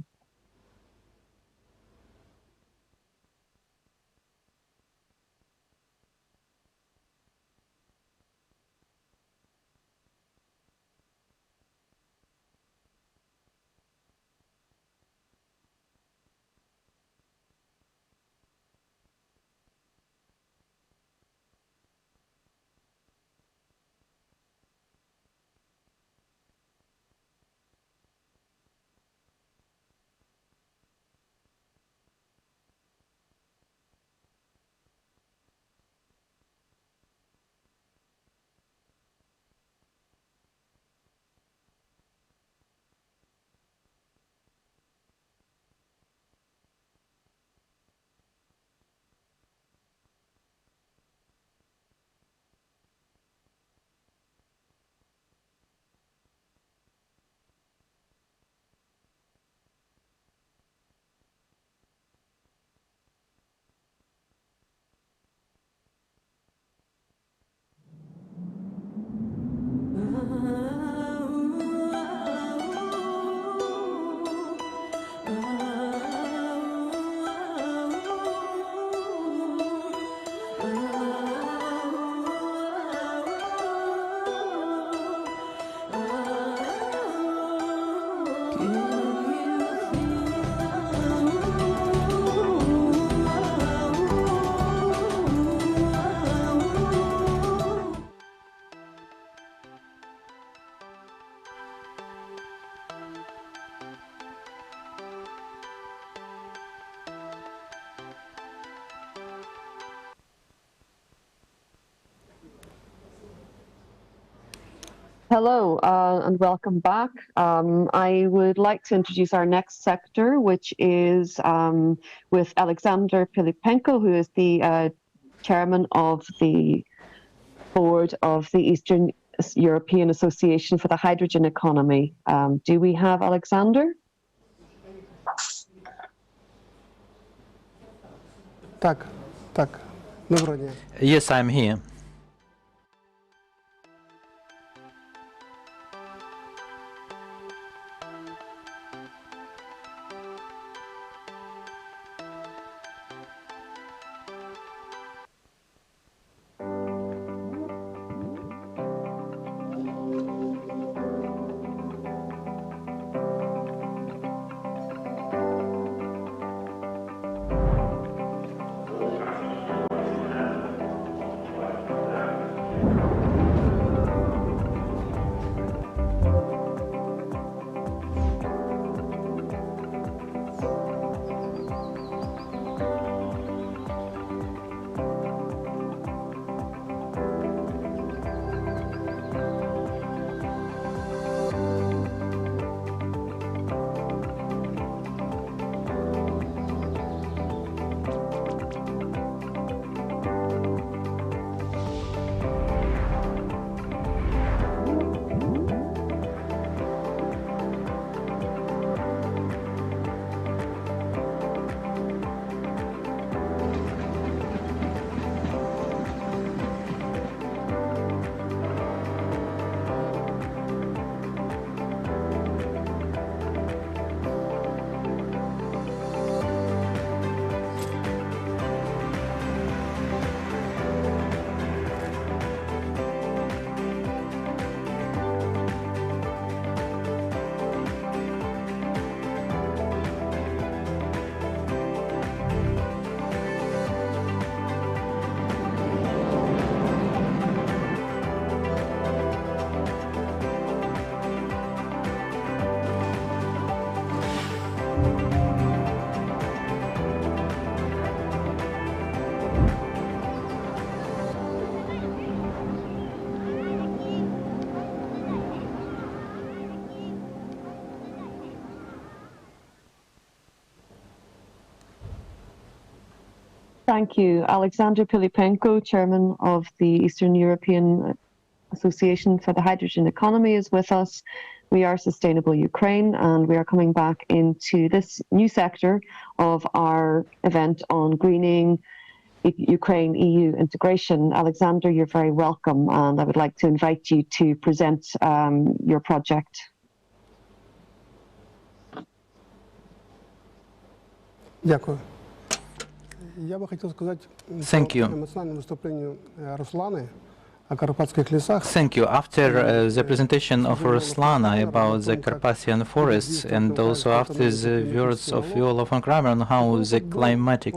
Hello and welcome back. I would like to introduce our next sector, which is with Alexander Pilipenko, who is the chairman of the board of the Eastern European Association for the Hydrogen Economy. Do we have Alexander? Так, доброго дня. Yes, I'm here. Thank you. Alexander Pilipenko, Chairman of the Eastern European Association for the Hydrogen Economy, is with us. We are Sustainable Ukraine, and we are coming back into this new sector of our event on greening Ukraine-EU integration. Alexander, you're very welcome, and I would like to invite you to present your project. Дякую. Я би хотів сказати Thank про you. емоціональне виступлення Руслани о карпатських лісах. Thank you. After the presentation of Ruslana about the Carpathian forests and also after the words of Viola von Kramer on how the climatic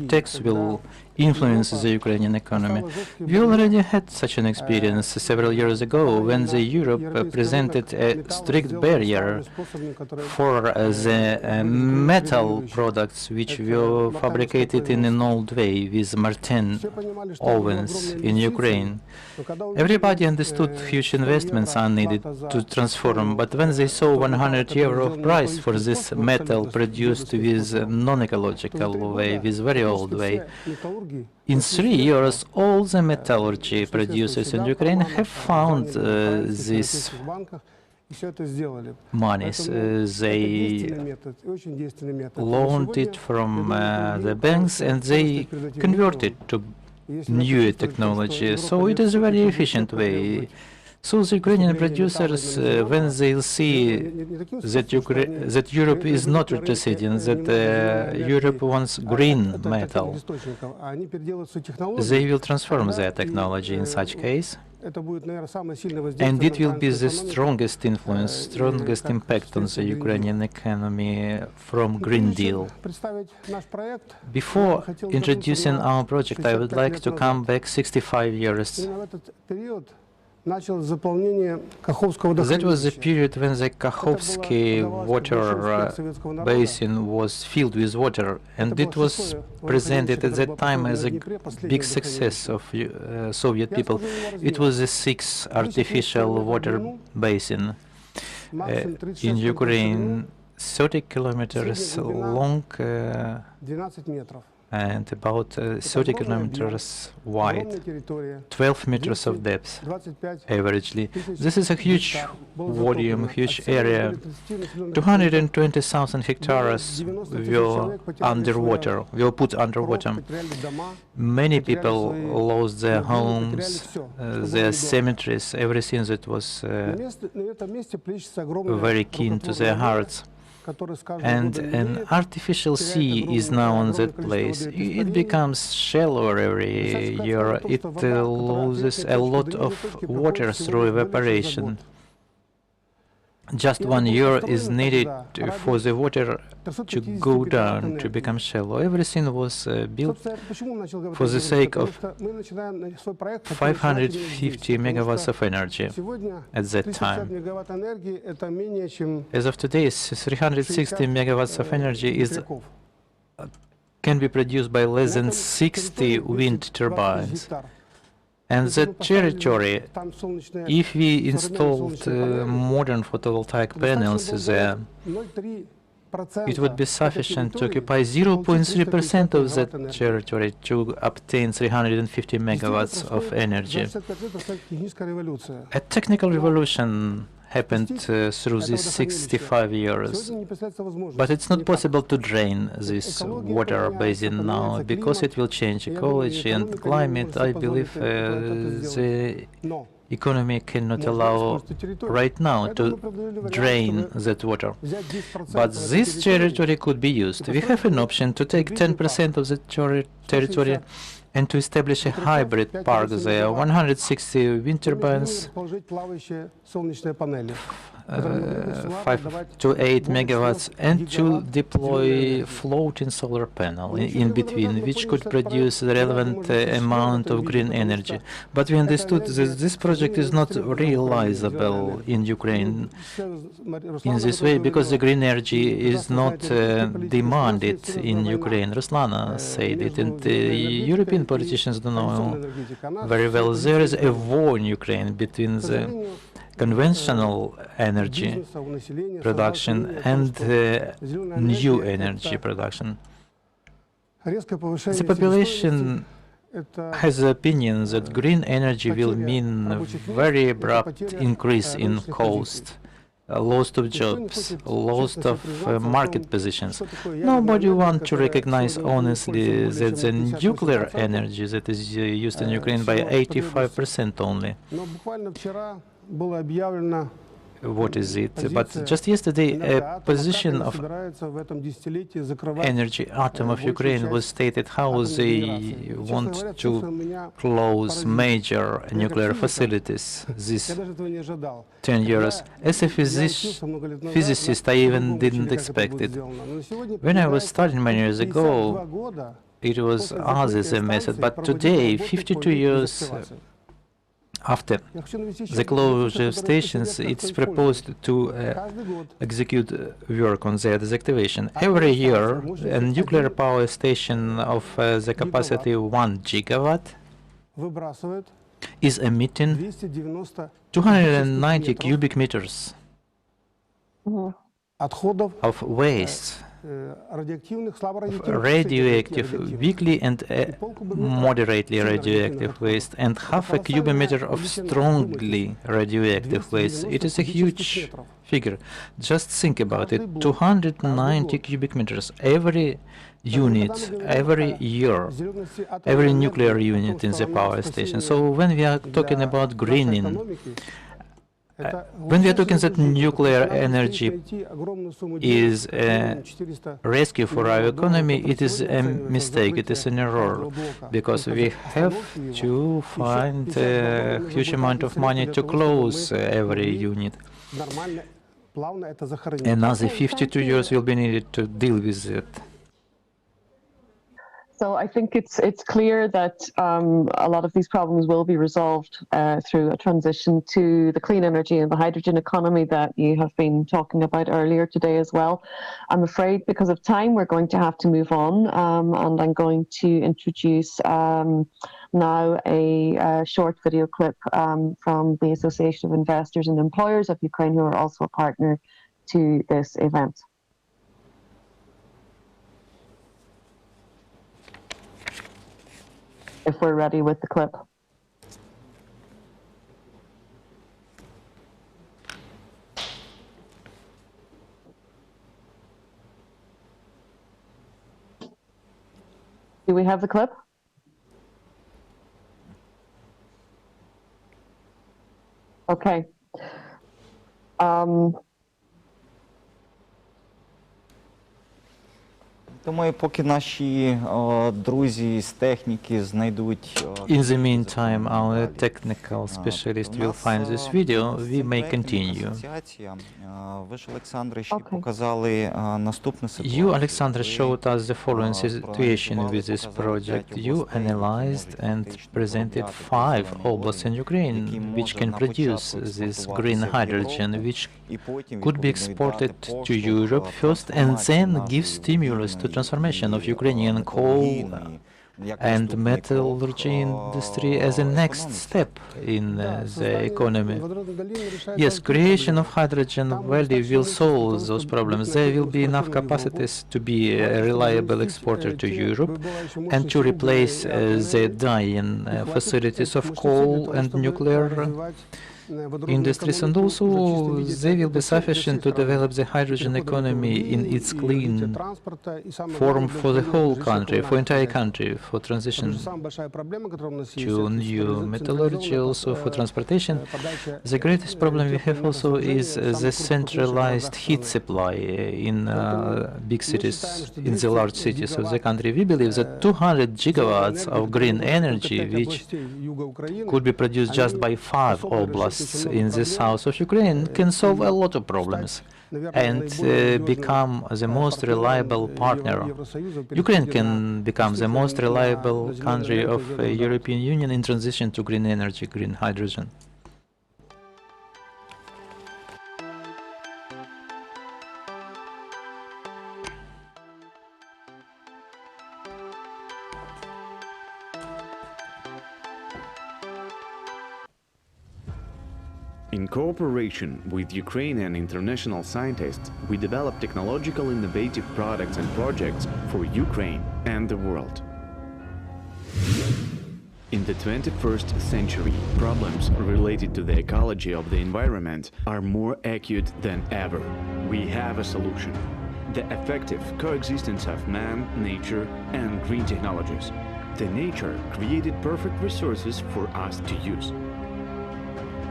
tax will influence the Ukrainian economy. We already had such an experience several years ago when the Europe presented a strict barrier for the metal products which were fabricated in an old way with Martin ovens in Ukraine. Everybody understood huge investments are needed to transform, but when they saw 100 euro of price for this metal produced with non-ecological way, with very old way, in 3 years all the metallurgy producers in Ukraine have found these monies. They loaned it from the banks and they converted to new technology, so it is a very efficient way. So the Ukrainian producers, when they'll see that Europe is not retroceding, that Europe wants green metal, they will transform their technology in such case, and it will be the strongest influence, strongest impact on the Ukrainian economy from Green Deal. Before introducing our project, I would like to come back 65 years. That was the period when the Kakhovsky water basin was filled with water, and it was presented at that time as a big success of Soviet people. It was the sixth artificial water basin in Ukraine, 30 kilometers long and about 30 kilometers wide, 12 meters of depth averagely. This is a huge volume, huge area. 220,000 hectares were underwater, were put underwater. Many people lost their homes, their cemeteries, everything that was very keen to their hearts. And an artificial sea is now on that place. It becomes shallower every year. It loses a lot of water through evaporation. Just 1 year is needed for the water to go down, to become shallow. Everything was built for the sake of 550 megawatts of energy at that time. As of today, 360 megawatts of energy can be produced by less than 60 wind turbines. And that territory, if we installed modern photovoltaic panels there, it would be sufficient to occupy 0.3% of that territory to obtain 350 megawatts of energy. A technical revolution happened through these 65 years, but it's not possible to drain this water basin now because it will change ecology and climate. I believe the economy cannot allow right now to drain that water. But this territory could be used. We have an option to take 10% of the territory and to establish a hybrid park there, 160 wind turbines, 5 to 8 megawatts, and to deploy floating solar panel in between, which could produce the relevant amount of green energy. But we understood that this project is not realizable in Ukraine in this way because the green energy is not demanded in Ukraine. Ruslana said it, and the European politicians don't know very well. There is a war in Ukraine between the conventional energy production and new energy production. The population has the opinion that green energy will mean a very abrupt increase in cost, loss of jobs, loss of market positions. Nobody wants to recognize honestly that the nuclear energy that is used in Ukraine by 85% only. What is it? But just yesterday, a position of energy atom of Ukraine was stated how they want to close major nuclear facilities this 10 years. As a physicist, I even didn't expect it. When I was studying many years ago, it was others a method, but today, 52 years after the closure of stations, it's proposed to execute work on their deactivation. Every year, a nuclear power station of the capacity 1 gigawatt is emitting 290 cubic meters of waste, radioactive, weakly and moderately radioactive waste, and half a cubic meter of strongly radioactive waste. It is a huge figure. Just think about it, 290 cubic meters every unit, every year, every nuclear unit in the power station. So when we are talking about greening, when we are talking that nuclear energy is a rescue for our economy, it is a mistake, it is an error, because we have to find a huge amount of money to close every unit. Another 52 years will be needed to deal with it. So I think it's clear that a lot of these problems will be resolved through a transition to the clean energy and the hydrogen economy that you have been talking about earlier today as well. I'm afraid because of time, we're going to have to move on, and I'm going to introduce now a short video clip from the Association of Investors and Employers of Ukraine, who are also a partner to this event. If we're ready with the clip. Do we have the clip? Okay. Думаю, поки наші друзі з техніки знайдуть... In the meantime, our technical specialist will find this video. We may continue. Ви ж, Олександре, ще показали наступну ситуацію. You, Alexander, showed us the following situation with this project. You analyzed and presented 5 oblasts in Ukraine which can produce this green hydrogen, which could be exported to Europe first and then give stimulus to transformation of Ukrainian coal and metallurgy industry as a next step in the economy. Yes, creation of hydrogen valley will solve those problems. There will be enough capacities to be a reliable exporter to Europe and to replace the dying facilities of coal and nuclear industries, and also they will be sufficient to develop the hydrogen economy in its clean form for the whole country, for entire country, for transition to new metallurgy, also for transportation. The greatest problem we have also is the centralized heat supply in big cities, in the large cities of the country. We believe that 200 gigawatts of green energy, which could be produced just by 5 oblasts in the south of Ukraine, can solve a lot of problems and become the most reliable partner. Ukraine can become the most reliable country of European Union in transition to green energy, green hydrogen. In cooperation with Ukrainian international scientists, we develop technological innovative products and projects for Ukraine and the world. In the 21st century, problems related to the ecology of the environment are more acute than ever. We have a solution: the effective coexistence of man, nature, and green technologies. The nature created perfect resources for us to use.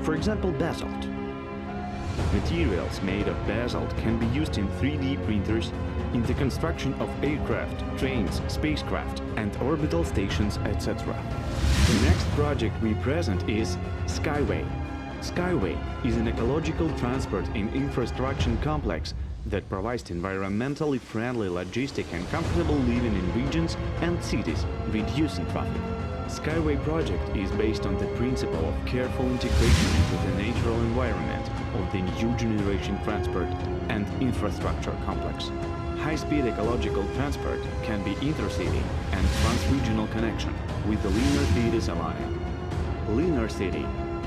For example, basalt. Materials made of basalt can be used in 3D printers, in the construction of aircraft, trains, spacecraft, and orbital stations, etc. The next project we present is Skyway. Skyway is an ecological transport and infrastructure complex that provides environmentally friendly logistic and comfortable living in regions and cities, reducing traffic. Skyway project is based on the principle of careful integration into the natural environment of the new generation transport and infrastructure complex. High-speed ecological transport can be intercity and trans-regional connection with the Linear Cities Alliance. Linear City,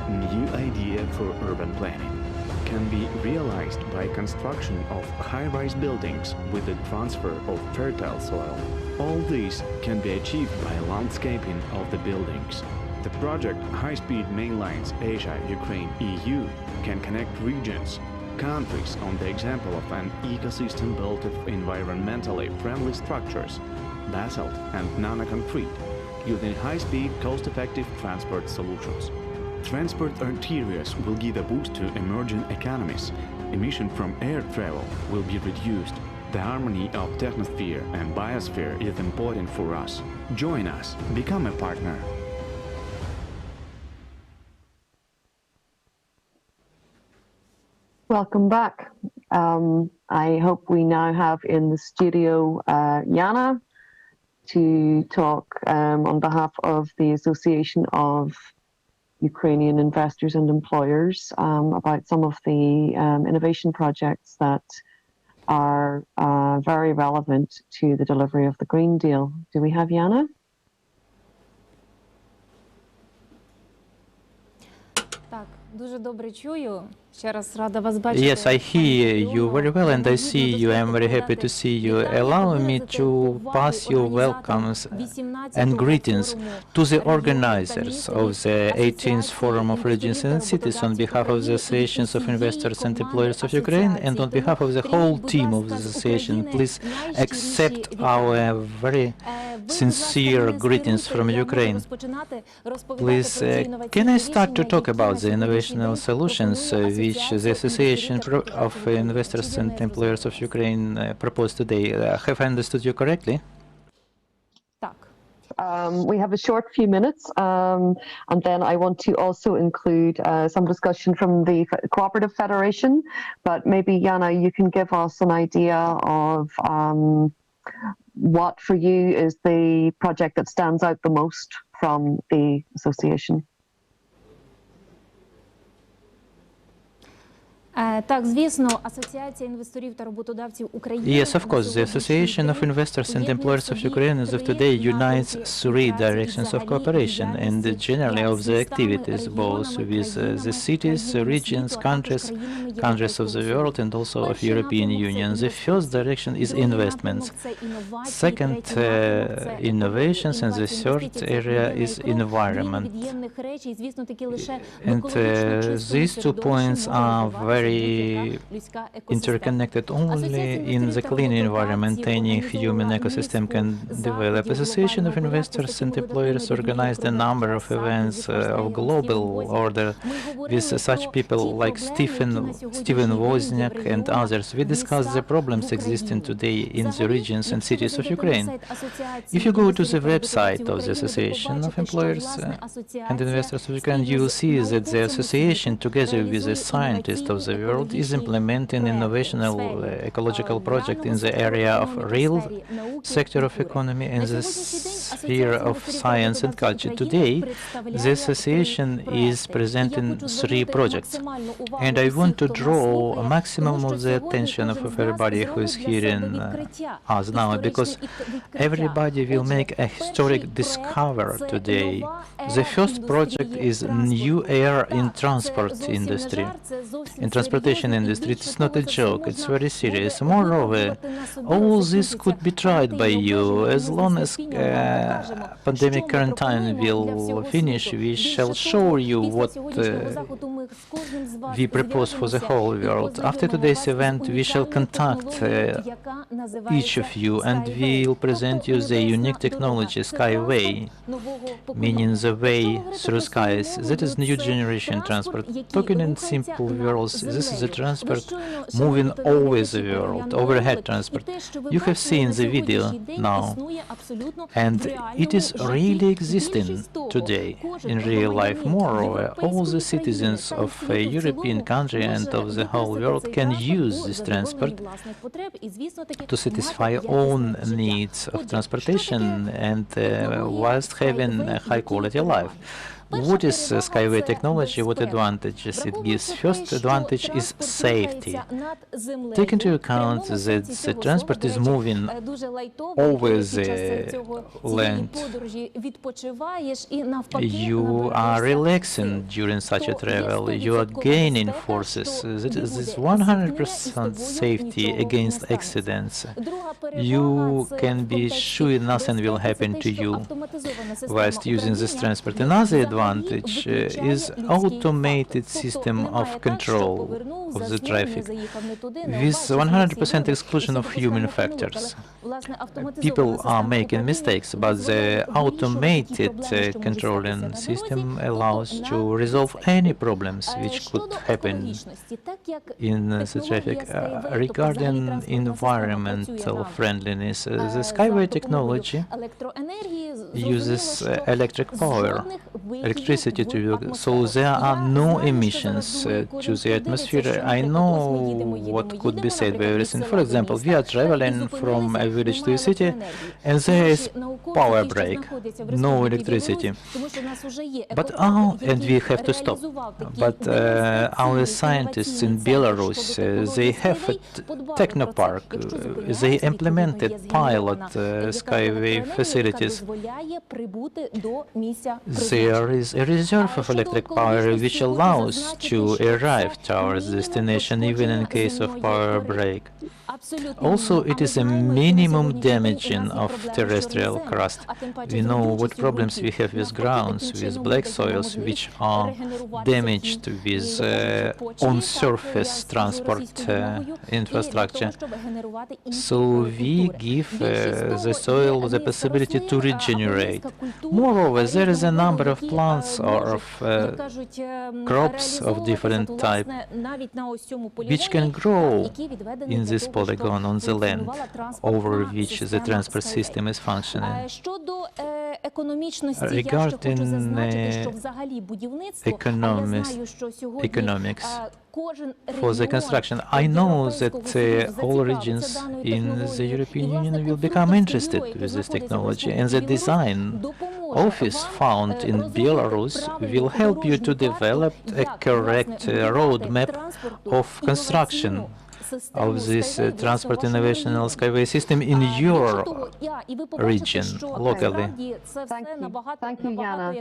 new idea for urban planning, can be realized by construction of high-rise buildings with the transfer of fertile soil. All this can be achieved by landscaping of the buildings. The project High-Speed Mainlines Asia-Ukraine EU can connect regions, countries on the example of an ecosystem built of environmentally friendly structures, basalt and nanoconcrete, using high-speed, cost-effective transport solutions. Transport arterials will give a boost to emerging economies. Emission from air travel will be reduced. The harmony of technosphere and biosphere is important for us. Join us, become a partner. Welcome back. I hope we now have in the studio Yana to talk on behalf of the Association of Ukrainian Investors and Employers about some of the innovation projects that are very relevant to the delivery of the Green Deal. Do we have Yana? Так, дуже добре чую. Ще раз рада вас Yes, I hear you very well and I see you. I'm very happy to see you. Allow me to pass your welcomes and greetings to the organizers of the 18th Forum of Regions and Cities on behalf of the Associations of Investors and Employers of Ukraine and on behalf of the whole team of the association. Please accept our very sincere greetings from Ukraine. Please, can I start to talk about the innovational solutions which the Association of Investors and Employers of Ukraine proposed today? Have I understood you correctly? Так. We have a short few minutes, and then I want to also include some discussion from the Cooperative Federation, but maybe, Yana, you can give us an idea of what for you is the project that stands out the most from the association. Так, звісно, Асоціація інвесторів та роботодавців України. Yes, of course. The Association of Investors and Employers of Ukraine as of today unites three directions of cooperation and generally of the activities, both with the cities, regions, countries of the world, and also of European Union. The first direction is investments. Second, innovations, and the third area is environment. And these 2 points are very interconnected. Only in the clean environment any human ecosystem can develop. Association of Investors and Employers organized a number of events of global order with such people like Steven Wozniak and others. We discussed the problems existing today in the regions and cities of Ukraine. If you go to the website of the Association of Employers and Investors of Ukraine, you will see that the association, together with the scientists of the world, is implementing innovational ecological project in the area of real sector of economy and the sphere of science and culture. Today, the association is presenting 3 projects, and I want to draw a maximum of the attention of everybody who is hearing us now, because everybody will make a historic discovery today. The first project is new air in transport industry. In transportation industry, it's not a joke, it's very serious. Moreover, all this could be tried by you. As long as pandemic quarantine will finish, we shall show you what we propose for the whole world. After today's event, we shall contact each of you, and we'll present you the unique technology Skyway, meaning the way through skies. That is new generation transport. Talking in simple words, this is a transport moving over the world, overhead transport. You have seen the video now, and it is really existing today in real life. Moreover, all the citizens of a European country and of the whole world can use this transport to satisfy own needs of transportation and whilst having a high quality life. What is Skyway technology? What advantages it gives? First advantage is safety. Take into account that the transport is moving over the land. You are relaxing during such a travel. You are gaining forces. That is 100% safety against accidents. You can be sure nothing will happen to you whilst using this transport. Another advantage is automated system of control of the traffic with 100% exclusion of human factors. People are making mistakes, but the automated controlling system allows to resolve any problems which could happen in the traffic. Regarding environmental friendliness, the Skyway technology uses electric power, electricity to work, so there are no emissions to the atmosphere. I know what could be said by everything. For example, we are traveling from a village to a city, and there is power break, no electricity. But and we have to stop. But our scientists in Belarus, they have a technopark. They implemented pilot Skyway facilities. There is a reserve of electric power which allows to arrive towards destination even in case of power break. Also, it is a minimum damaging of terrestrial crust. We know what problems we have with grounds, with black soils, which are damaged with on-surface transport infrastructure. So we give the soil the possibility to regenerate. Moreover, there is a number of plants or of crops of different type which can grow in this polygon on the land over which the transport system is functioning. Regarding economics for the construction, I know that all regions in the European Union will become interested with this technology, and the design office found in Belarus will help you to develop a correct roadmap of construction of this transport innovation and skyway system in your region, locally. Thank you, Jana.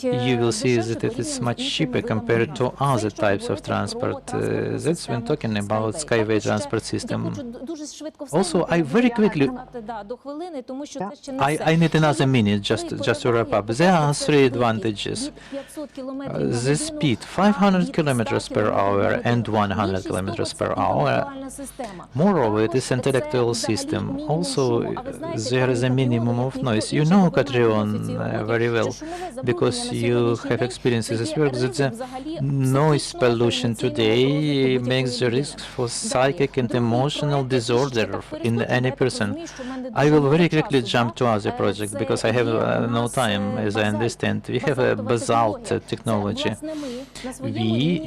You will see that it is much cheaper compared to other types of transport. That's when talking about skyway transport system. Also, I very quickly, I need another minute just to wrap up. There are three advantages. The speed, 500 kilometers per hour and 100 kilometers per hour. Moreover, it is intellectual system. Also, there is a minimum of noise. You know, Katrion, very well, because you have experienced this work, that the noise pollution today makes the risk for psychic and emotional disorder in any person. I will very quickly jump to other projects, because I have no time, as I understand. We have a basalt technology. We,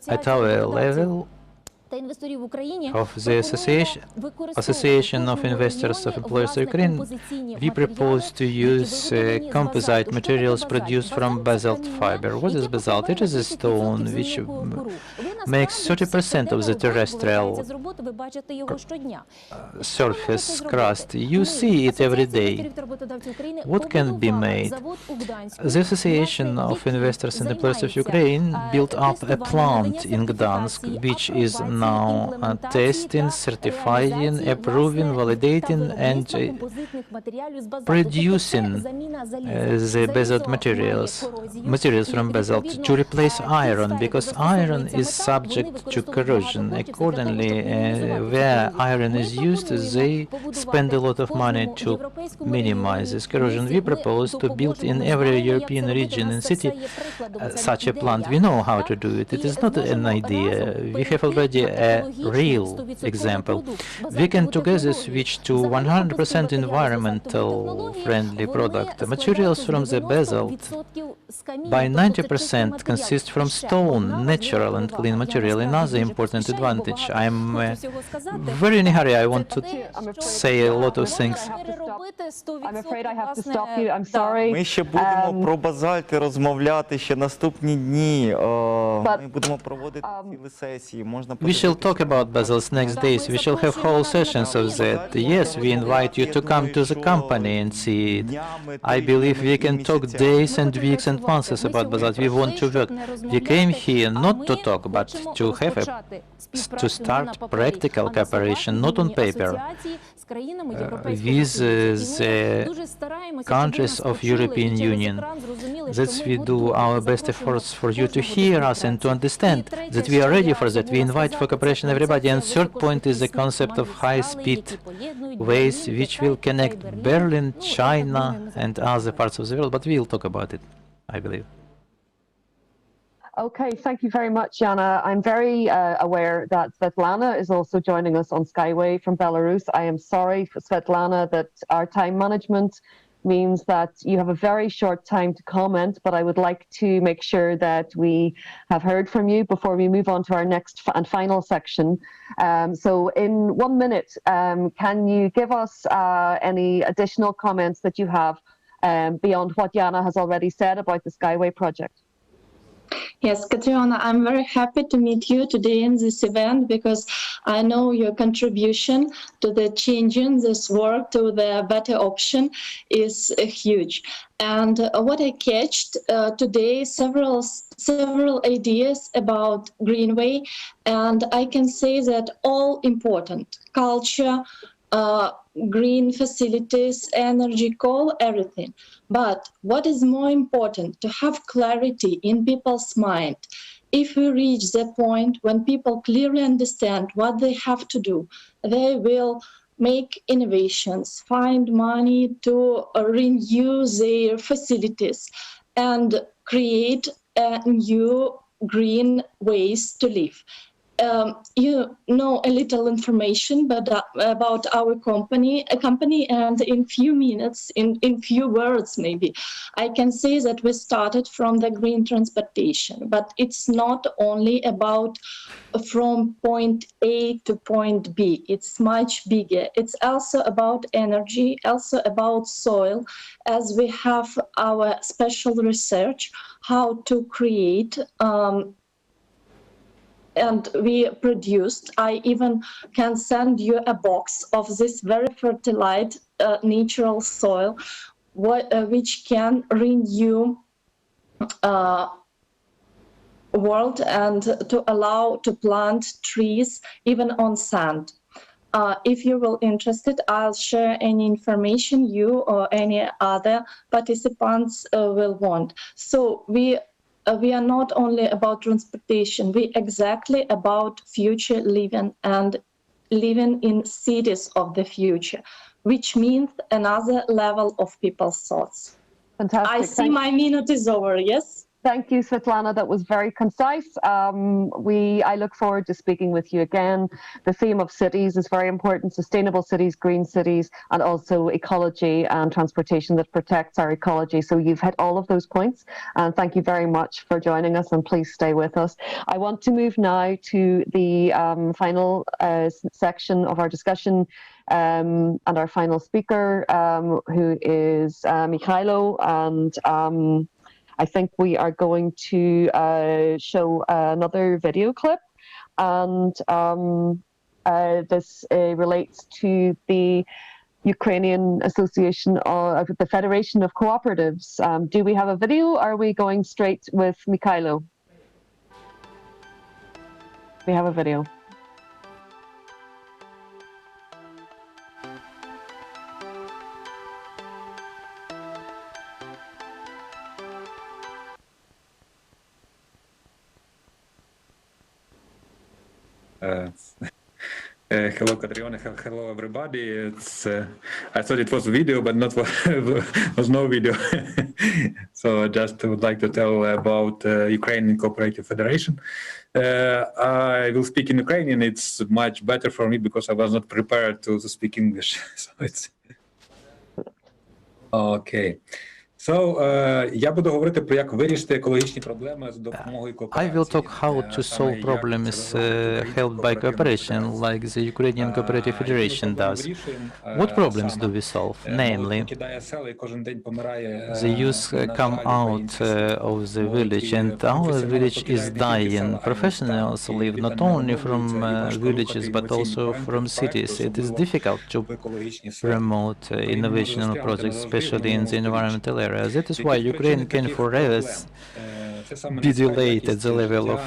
at our level, of the Association of Investors of Employers of Ukraine, we propose to use composite materials produced from basalt fiber. What is basalt? It is a stone which makes 30% of the terrestrial surface crust. You see it every day. What can be made? The Association of Investors and Employers of Ukraine built up a plant in Gdansk, which is now testing, certifying, approving, validating, and producing the basalt materials from basalt to replace iron, because iron is subject to corrosion. Accordingly, where iron is used, they spend a lot of money to minimize this corrosion. We propose to build in every European region and city such a plant. We know how to do it. It is not an idea. We have already a real example. We can together switch to 100% environmental friendly product. The materials from the basalt by 90% consist from stone, natural and clean material. Another important advantage. I'm very in a hurry. I want to say a lot of things. I'm afraid I have to stop you. I'm sorry. Ми ще будемо про базальти розмовляти ще наступні дні. Ми будемо проводити цілі сесії. Можна We shall talk about basalts next days. We shall have whole sessions of that. Yes, we invite you to come to the company and see it. I believe we can talk days and weeks and months about basalt. We want to work. We came here not to talk, but to have to start practical cooperation, not on paper, with the countries of European Union. That's we do our best efforts for you to hear us and to understand that we are ready for that. We invite for cooperation everybody. And third point is the concept of high-speed ways, which will connect Berlin, China, and other parts of the world. But we'll talk about it, I believe. Okay, thank you very much, Jana. I'm very aware that Svetlana is also joining us on Skyway from Belarus. I am sorry, for Svetlana, that our time management means that you have a very short time to comment, but I would like to make sure that we have heard from you before we move on to our next and final section. So in 1 minute, can you give us any additional comments that you have beyond what Jana has already said about the Skyway project? Yes, Katriona, I'm very happy to meet you today in this event, because I know your contribution to the changing this world to the better option is huge. And what I catched today, several ideas about Greenway, and I can say that all important: culture, green facilities, energy, coal, everything. But what is more important, to have clarity in people's mind. If we reach the point when people clearly understand what they have to do, they will make innovations, find money to renew their facilities and create new green ways to live. you know a little information but about our company, and in few minutes, in few words maybe, I can say that we started from the green transportation, but it's not only about from point A to point B. It's much bigger. It's also about energy, also about soil, as we have our special research how to create and we produced. I even can send you a box of this very fertilized natural soil, which can renew world and to allow to plant trees even on sand. If you will interested, I'll share any information you or any other participants will want. So we are not only about transportation, we exactly about future living and living in cities of the future, which means another level of people's thoughts. Fantastic. I see my minute is over, yes? Thank you, Svetlana. That was very concise. I look forward to speaking with you again. The theme of cities is very important: sustainable cities, green cities, and also ecology and transportation that protects our ecology. So you've hit all of those points. And thank you very much for joining us, and please stay with us. I want to move now to the final section of our discussion and our final speaker, who is Mikhailo. And I think we are going to show another video clip, and this relates to the Ukrainian Association of the Federation of Cooperatives. Do we have a video, or are we going straight with Mikhailo? We have a video. Hello, Katriona. Hello, everybody. It's I thought it was a video, but not was no video. So I just would like to tell about Ukrainian Cooperative Federation. I will speak in Ukrainian. It's much better for me because I was not prepared to speak English. So it's okay. Я буду говорити про як вирішити екологічні проблеми з допомогою кооперації. I will talk how to solve problems helped by cooperation, like the Ukrainian Cooperative Federation does. What problems do we solve? Namely, the youth come out of the village, and our village is dying. Professionals live not only from villages but also from cities. It is difficult to promote innovational projects, especially in the environmental area. That is why Ukraine can forever be delayed at the level of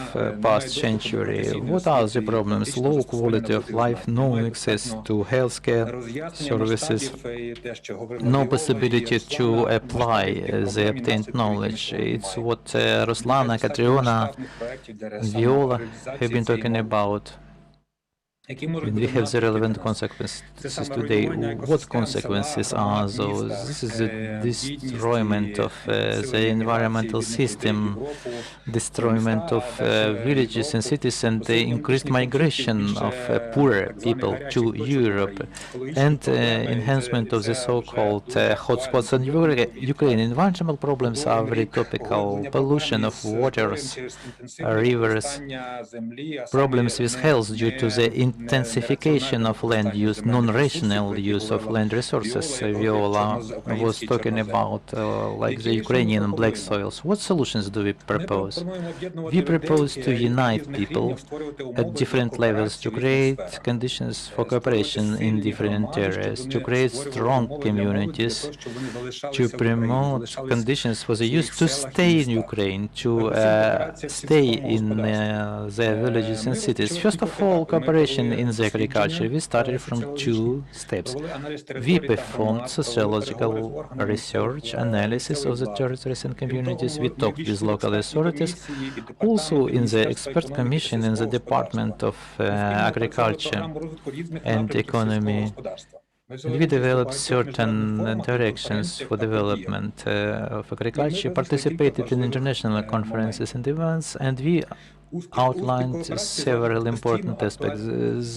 past century. What are the problems? Low quality of life, no access to healthcare services, no possibility to apply the obtained knowledge. It's what Ruslana, Katriona, Viola have been talking about. We have the relevant consequences today. What consequences are those? This is the destroyment of the environmental system, destroyment of villages and cities, and the increased migration of poorer people to Europe, and enhancement of the so-called hotspots in Ukraine. Environmental problems are very topical. Pollution of waters, rivers, problems with health due to the intensification of land use, non-rational use of land resources. Viola was talking about like the Ukrainian black soils. What solutions do we propose? We propose to unite people at different levels, to create conditions for cooperation in different areas, to create strong communities, to promote conditions for the youth to stay in Ukraine, to stay in their villages and cities. First of all, cooperation in the agriculture. We started from two steps. We performed sociological research, analysis of the territories and communities. We talked with local authorities. Also in the expert commission in the Department of Agriculture and Economy, we developed certain directions for development of agriculture, participated in international conferences and events, and we outlined several important aspects.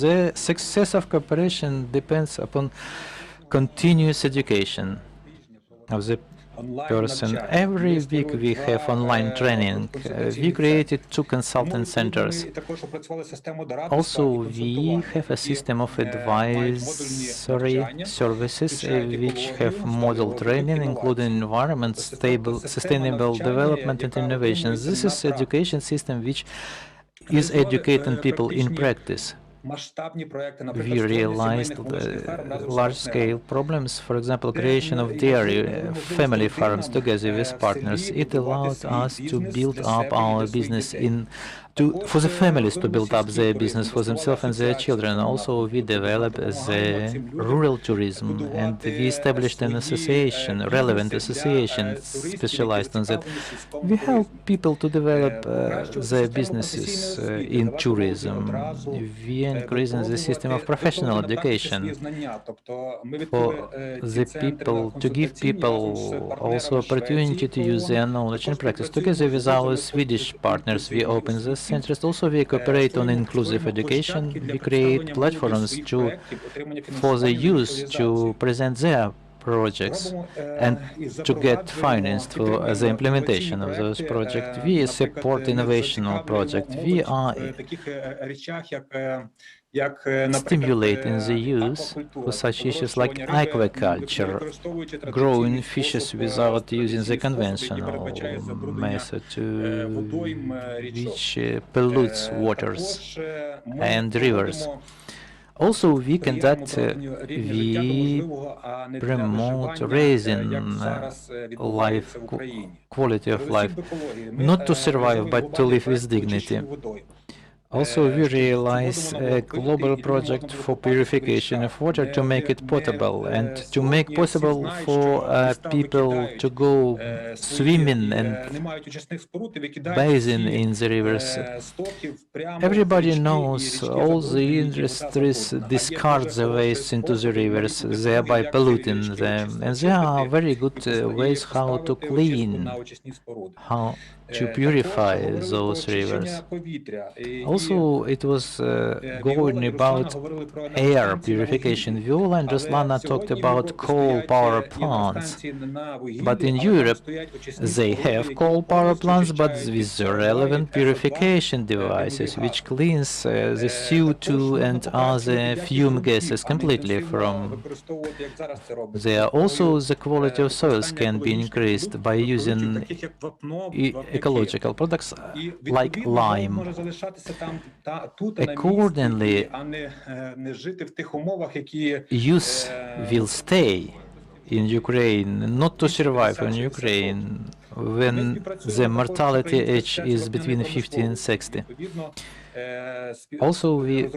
The success of cooperation depends upon continuous education of the person. Every week we have online training. We created 2 consultant centers. Also, we have a system of advisory services which have model training, including environment, stable, sustainable development and innovations. This is education system which is educating people in practice. We realized large-scale problems, for example, creation of dairy family farms together with partners. It allowed us to build up our business for the families to build up their business for themselves and their children. Also, we developed the rural tourism, and we established an association, relevant association, specialized on that. We help people to develop their businesses in tourism. We increase the system of professional education for the people, to give people also opportunity to use their knowledge in practice. Together with our Swedish partners, we open this centers. Also, we cooperate on inclusive education. We create platforms for the youth to present their projects and to get financed for the implementation of those projects. We support innovational projects. We are stimulating the youth for such issues like aquaculture, growing fishes without using the conventional method, which pollutes waters and rivers. Also, we promote raising quality of life, not to survive, but to live with dignity. Also, we realize a global project for purification of water to make it potable and to make possible for people to go swimming and bathing in the rivers. Everybody knows all the industries discard the waste into the rivers, thereby polluting them. And there are very good ways how to clean, how to purify those rivers. Also, it was going about air purification. Viola and Ruslana talked about coal power plants. But in Europe, they have coal power plants, but with the relevant purification devices, which cleans the CO2 and other fume gases completely from there. Also, the quality of soils can be increased by using ecological products like lime. Accordingly, youth will stay in Ukraine, not to survive in Ukraine, when the mortality age is between 50 and 60. Also, we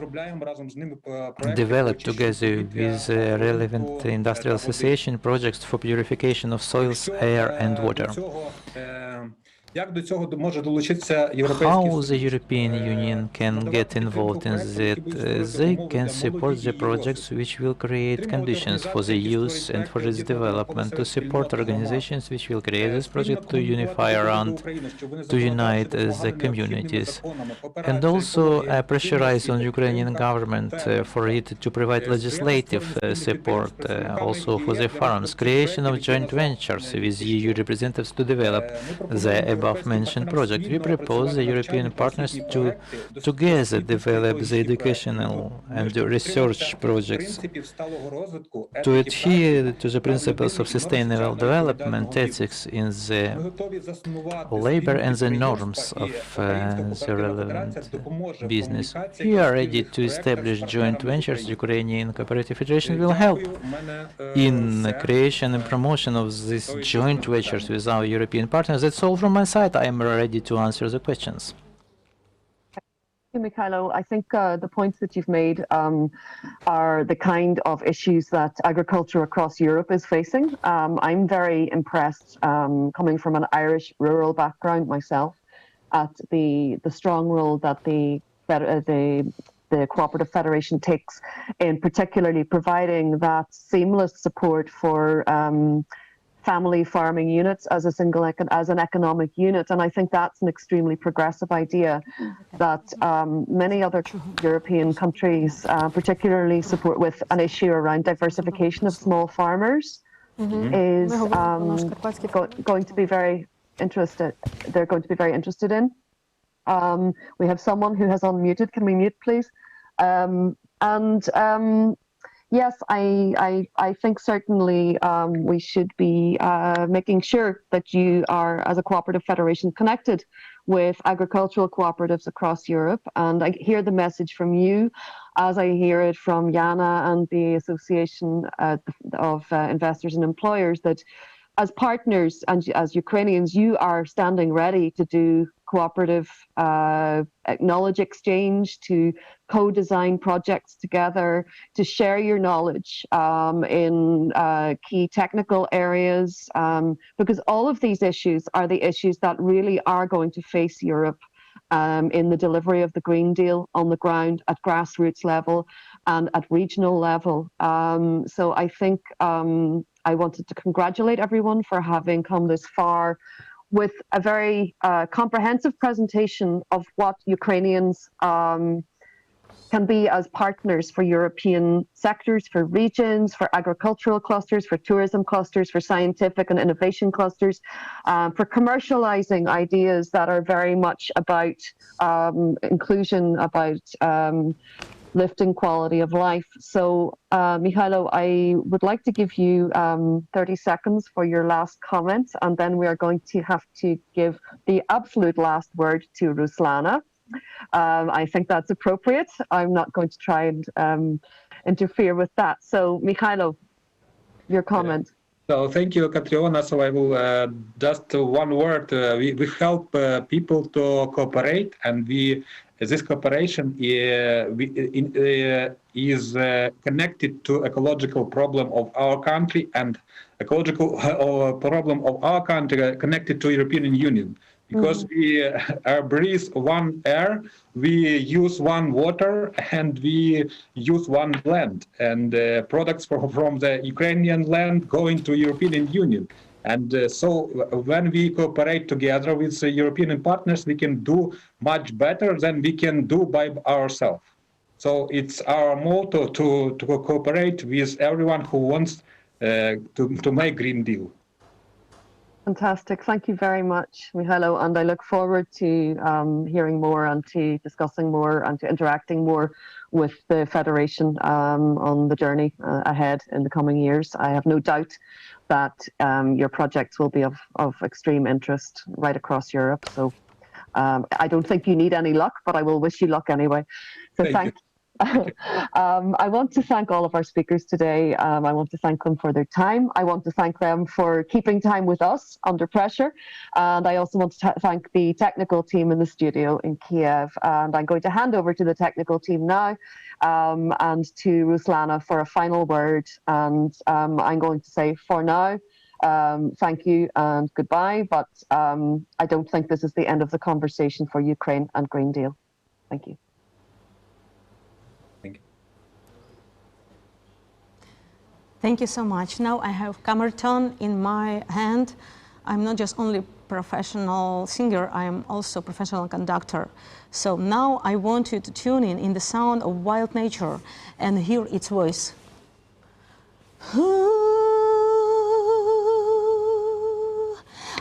developed together with relevant industrial association projects for purification of soils, air and water. How the European Union can get involved in that? They can support the projects which will create conditions for the youth and for its development, to support organizations which will create this project to unify around, to unite the communities, and also pressurize on Ukrainian government for it to provide legislative support also for the farms, creation of joint ventures with EU representatives to develop the above-mentioned project. We propose the European partners to together develop the educational and research projects to adhere to the principles of sustainable development, ethics in the labor and the norms of the relevant business. We are ready to establish joint ventures. Ukrainian Cooperative Federation will help in creation and promotion of these joint ventures with our European partners. That's all from my side. I am ready to answer the questions. Thank you, Mikhailo. I think the points that you've made are the kind of issues that agriculture across Europe is facing. I'm very impressed, coming from an Irish rural background myself, at the strong role that the Cooperative Federation takes in particularly providing that seamless support for family farming units as as an economic unit. And I think that's an extremely progressive idea that many other European countries particularly support, with an issue around diversification of small farmers is going to be very interested. They're going to be very interested in. We have someone who has unmuted. Can we mute, please? Yes, I think certainly we should be making sure that you are, as a cooperative federation, connected with agricultural cooperatives across Europe. And I hear the message from you, as I hear it from Jana and the Association of Investors and Employers, that as partners and as Ukrainians, you are standing ready to do cooperative knowledge exchange, to co-design projects together, to share your knowledge in key technical areas, because all of these issues are the issues that really are going to face Europe in the delivery of the Green Deal on the ground at grassroots level and at regional level. So I think I wanted to congratulate everyone for having come this far with a very comprehensive presentation of what Ukrainians can be as partners for European sectors, for regions, for agricultural clusters, for tourism clusters, for scientific and innovation clusters, for commercializing ideas that are very much about inclusion, about lifting quality of life. So, Mihailo, I would like to give you 30 seconds for your last comment, and then we are going to have to give the absolute last word to Ruslana. I think that's appropriate. I'm not going to try and interfere with that. So, Mihailo, your comment. So thank you, Catriona. So I will just one word. We help people to cooperate, and this cooperation is connected to ecological problem of our country, and ecological problem of our country connected to European Union. Because we breathe one air, we use one water, and we use one land. And products from the Ukrainian land go into European Union. And so when we cooperate together with the European partners, we can do much better than we can do by ourselves. So it's our motto to cooperate with everyone who wants to make Green Deal. Fantastic. Thank you very much, Mihailo. And I look forward to hearing more and to discussing more and to interacting more with the Federation on the journey ahead in the coming years. I have no doubt that your projects will be of extreme interest right across Europe. So I don't think you need any luck, but I will wish you luck anyway. So thank you. I want to thank all of our speakers today. I want to thank them for their time. I want to thank them for keeping time with us under pressure. And I also want to thank the technical team in the studio in Kiev. And I'm going to hand over to the technical team now and to Ruslana for a final word. And I'm going to say for now, thank you and goodbye. But I don't think this is the end of the conversation for Ukraine and Green Deal. Thank you. Thank you so much. Now I have Kamerton in my hand. I'm not just only professional singer, I am also professional conductor. So now I want you to tune in the sound of wild nature and hear its voice.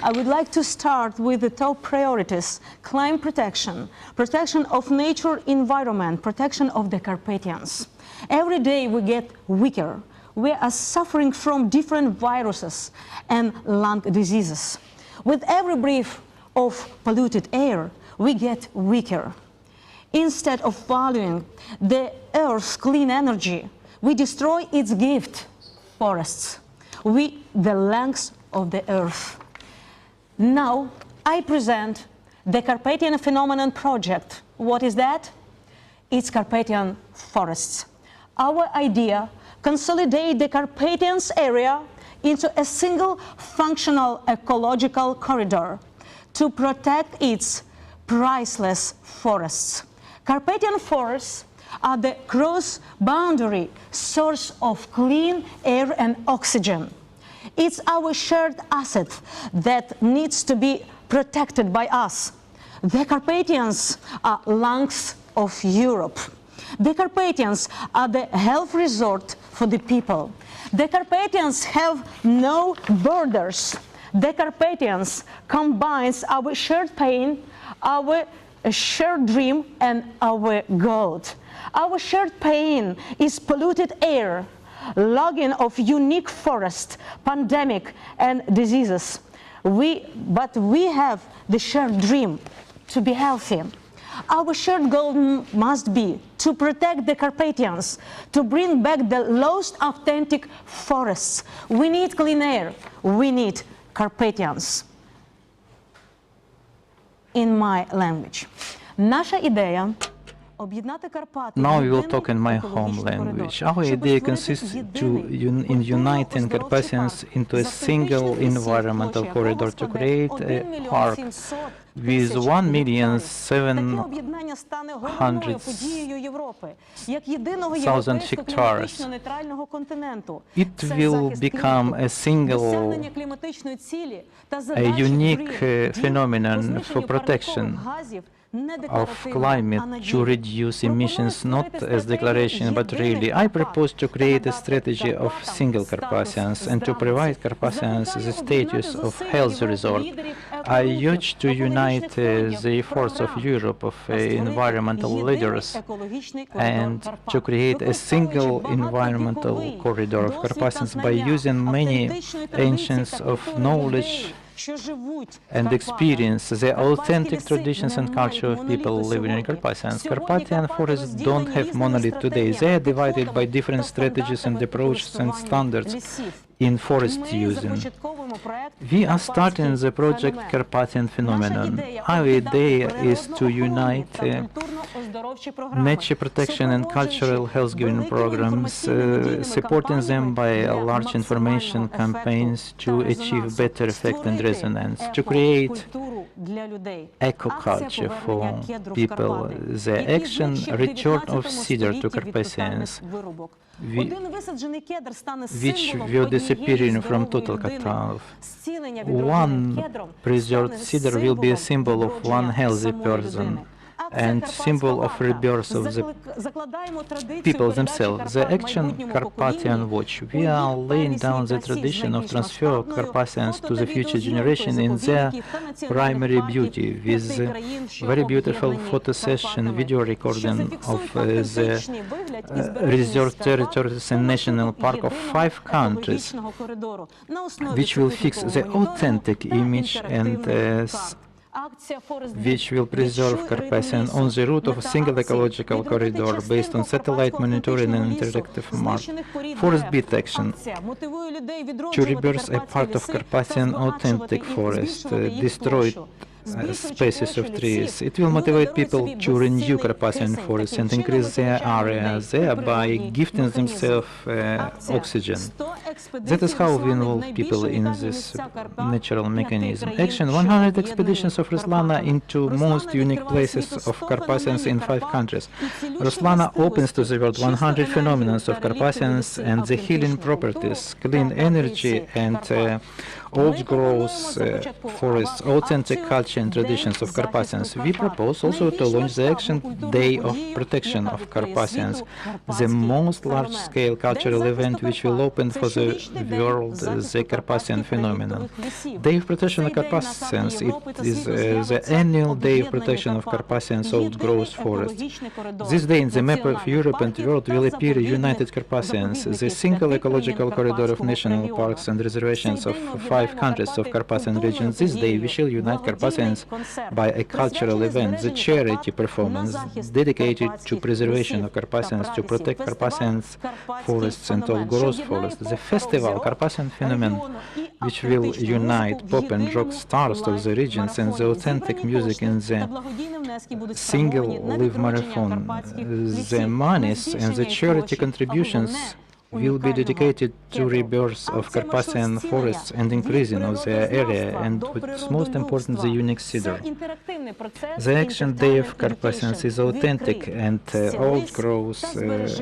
I would like to start with the top priorities: climate protection, protection of nature environment, protection of the Carpathians. Every day we get weaker. We are suffering from different viruses and lung diseases. With every breath of polluted air, we get weaker. Instead of valuing the Earth's clean energy, we destroy its gift, forests, the lungs of the Earth. Now, I present the Carpathian Phenomenon Project. What is that? It's Carpathian forests. Our idea: consolidate the Carpathians area into a single functional ecological corridor to protect its priceless forests. Carpathian forests are the cross-boundary source of clean air and oxygen. It's our shared asset that needs to be protected by us. The Carpathians are lungs of Europe. The Carpathians are the health resort for the people. The Carpathians have no borders. The Carpathians combines our shared pain, our shared dream, and our goal. Our shared pain is polluted air, logging of unique forest, pandemic, and diseases. But we have the shared dream to be healthy. Our shared goal must be to protect the Carpathians, to bring back the lost authentic forests. We need clean air. We need Carpathians. In my language. Наша ідея об'єднати Карпати. Now we will talk in my home language. Our idea consists in uniting Carpathians into a single environmental corridor to create a park with 1,700,000 hectares. It will become a single, a unique phenomenon for protection of climate to reduce emissions, not as declaration, but really. I propose to create a strategy of single Carpathians and to provide Carpathians the status of health resort. I urge to unite the efforts of Europe, of environmental leaders, and to create a single environmental corridor of Carpathians by using many ancients of knowledge and experience the authentic traditions and culture of people living in Carpathians. Carpathian forests don't have monolith today. They are divided by different strategies and approaches and standards in forest using. We are starting the project Carpathian Phenomenon. Our idea is to unite nature protection and cultural health-giving programs, supporting them by large information campaigns to achieve better effect and resonance, to create eco-culture for people. The action Return of Cedar to Carpathians, which were disappearing from total catastrophe. One preserved cedar will be a symbol of one healthy person and symbol of rebirth of the people themselves. The action Carpathian Watch. We are laying down the tradition of transfer of Carpathians to the future generation in their primary beauty, with very beautiful photo session, video recording of the reserved territories and national park of 5 countries, which will fix the authentic image and which will preserve Carpathian on the route of a single ecological corridor based on satellite monitoring and interactive map. Forest beat action. To reverse a part of Carpathian authentic forest, destroyed species of trees. It will motivate people to renew Carpathian forests and increase their area, thereby gifting themselves oxygen. That is how we involve people in this natural mechanism. Action 100 expeditions of Ruslana into most unique places of Carpathians in 5 countries. Ruslana opens to the world 100 phenomena of Carpathians and the healing properties, clean energy and old growth forests, authentic culture and traditions of Carpathians. We propose also to launch the Action Day of Protection of Carpathians, the most large-scale cultural event which will open for the world the Carpathian phenomenon. Day of Protection of Carpathians, it is the annual Day of Protection of Carpathians old growth forests. This day in the map of Europe and the world will appear United Carpathians, the single ecological corridor of national parks and reservations of 5 countries of Carpathian region. This day we shall unite Carpathians by a cultural event, the charity performance dedicated to preservation of Carpathians, to protect Carpathians forests and old growth forests. The festival Carpathian Phenomenon, which will unite pop and rock stars of the regions and the authentic music in the single live marathon. The monies and the charity contributions will be dedicated to rebirth of Carpathian forests and increasing of their area, and what's most important, the unique cedar. The Action Day of Carpathians is authentic and old growth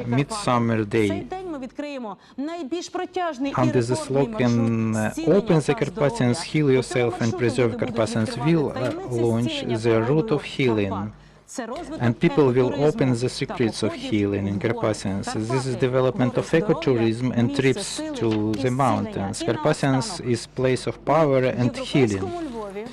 midsummer day. відкриємо найбільш протяжний і Under the рекордний slogan маршрут Open the зцілення та Carpathians, здоров'я. heal yourself По цьому and маршруту preserve люди будуть Carpathians відкривати will таємниці launch зцілення the route природою of healing. Карпат. Це розвиток And people will екотуризму open the та secrets of походів healing in в гори. Carpathians. This is Карпати, development гори of здоров'я, ecotourism and місце trips сили to і the зцілення. mountains. І Carpathians наостанок. is place of power and В healing. європейському Львові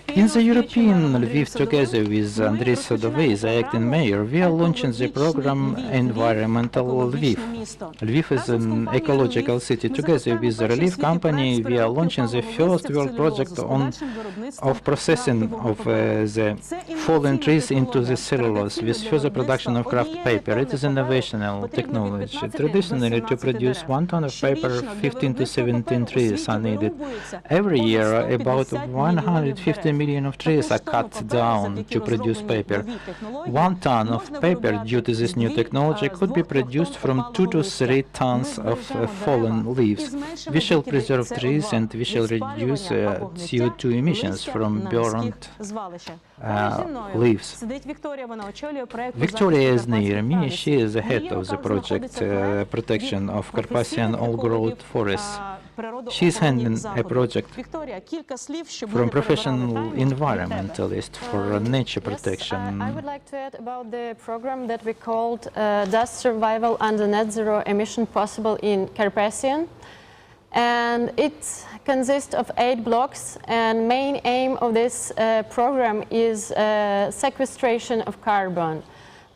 In the спільно з European Андрієм Lviv, Садовим, together with ми Andrei Sadovey, the acting програму mayor, we are launching the «Екологічний program Львів». Environmental Lviv. Екологічне місто. Lviv is Разом з an компанією ecological «Львів» city. ми Together запускаємо with the перший Relief в світі Company, проект з we are переробки launching the палого first листя в world project целюлозу з on подальшим виробництвом of processing крафтового of паперу. the Це fallen інноваційна trees into the технологія. cellulose with Традиційно further для production of craft виробництва paper. It is однієї innovational тонни паперу потрібно від technology. 15 до Traditionally, to 17 produce дерев. 1 ton of paper, Щорічно для 15 to виробництва 17 паперу у trees світі are needed. вирубується Every понад year, 150 about мільйонів 150 дерев. million of trees are Також cut тонну паперу down завдяки to produce розробленій paper. новій технології 1 ton of можна paper, виробляти due to this з new двох- technology, з could be 2 produced тонн from 2 опалого to листя. 3 Ми tons of збережемо fallen дерева leaves. і зменшимо We shall викиди preserve CO2 trees and we shall від reduce спалювання або гниття CO2 emissions листя from на burned міських звалищах. Поруч зі мною leaves. сидить Вікторія, вона очолює проект по Victoria is захисту near me. карпатських She is the head Її of the руках project знаходиться проект protection від of Carpathian професійних old-growth екологів, forests. природоохоронних She is handling a заходів. project Вікторія, кілька слів, щоб from ми не перебирали professional таймінг, від тебе. environmentalist for nature protection. I would like to add about the program that we called Dust Survival under Net Zero Emission Possible in Carpathian. And it consists of 8 blocks, and main aim of this program is sequestration of carbon.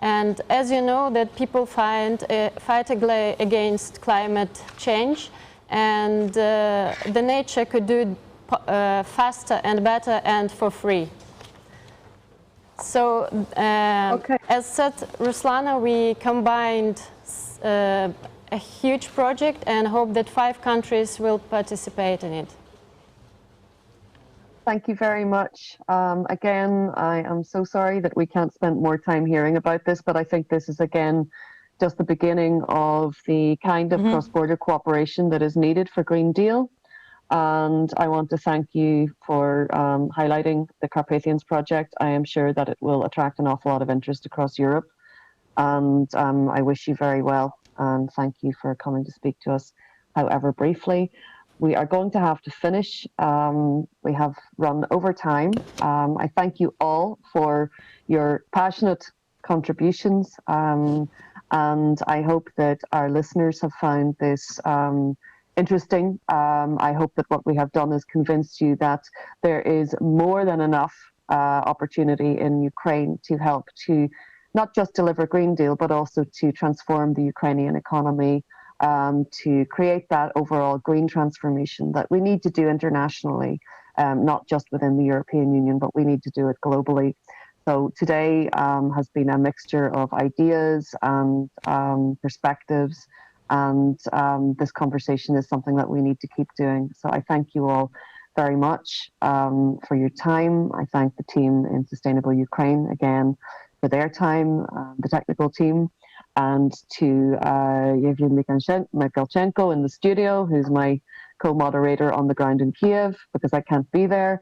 And as you know, that people fight against climate change, and the nature could do it faster and better and for free. So, as said, Ruslana, we combined a huge project and hope that 5 countries will participate in it. Thank you very much. Again, I am so sorry that we can't spend more time hearing about this, but I think this is, again, just the beginning of the kind of cross-border cooperation that is needed for Green Deal. And I want to thank you for highlighting the Carpathians project. I am sure that it will attract an awful lot of interest across Europe. And I wish you very well. And thank you for coming to speak to us, however briefly. We are going to have to finish. We have run over time. I thank you all for your passionate contributions. And I hope that our listeners have found this interesting. I hope that what we have done is convinced you that there is more than enough opportunity in Ukraine to help to not just deliver Green Deal, but also to transform the Ukrainian economy, to create that overall green transformation that we need to do internationally, not just within the European Union, but we need to do it globally. So today has been a mixture of ideas and perspectives, and this conversation is something that we need to keep doing. So I thank you all very much for your time. I thank the team in Sustainable Ukraine again for their time, the technical team, and to Yevgeny Mikhailchenko in the studio, who's my co-moderator on the ground in Kiev, because I can't be there.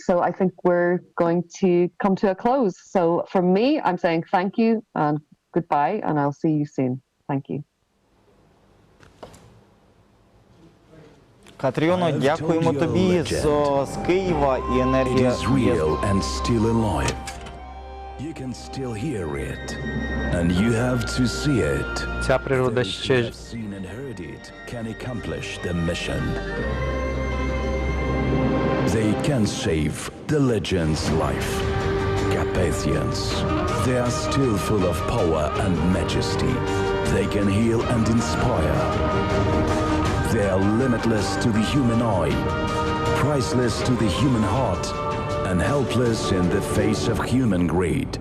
So I think we're going to come to a close. So from me, I'm saying thank you and goodbye, and I'll see you soon. Thank you. Катріоно, дякуємо тобі з Києва і енергія. It is real and still alive. You can still hear it, and you have to see it. Ця природа ще Those who have seen and heard it can accomplish the mission. They can save the legend's life. Carpathians. They are still full of power and majesty. They can heal and inspire. They are limitless to the human eye, priceless to the human heart, and helpless in the face of human greed.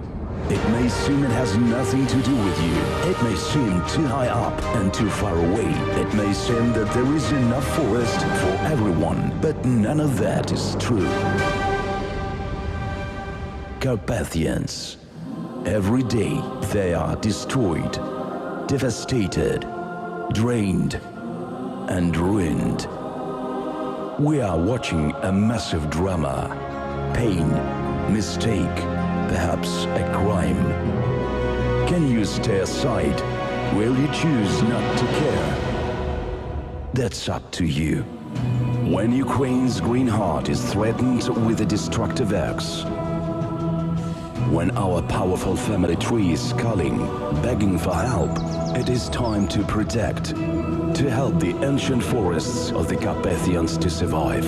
It may seem it has nothing to do with you. It may seem too high up and too far away. It may seem that there is enough forest for everyone, but none of that is true. Carpathians. Every day they are destroyed, devastated, drained, and ruined. We are watching a massive drama. Pain, mistake, perhaps a crime. Can you stay aside Will you choose not to care? That's up to you. When Ukraine's green heart is threatened with a destructive axe, when our powerful family tree is calling, begging for help, it is time to protect, to help the ancient forests of the Carpathians to survive.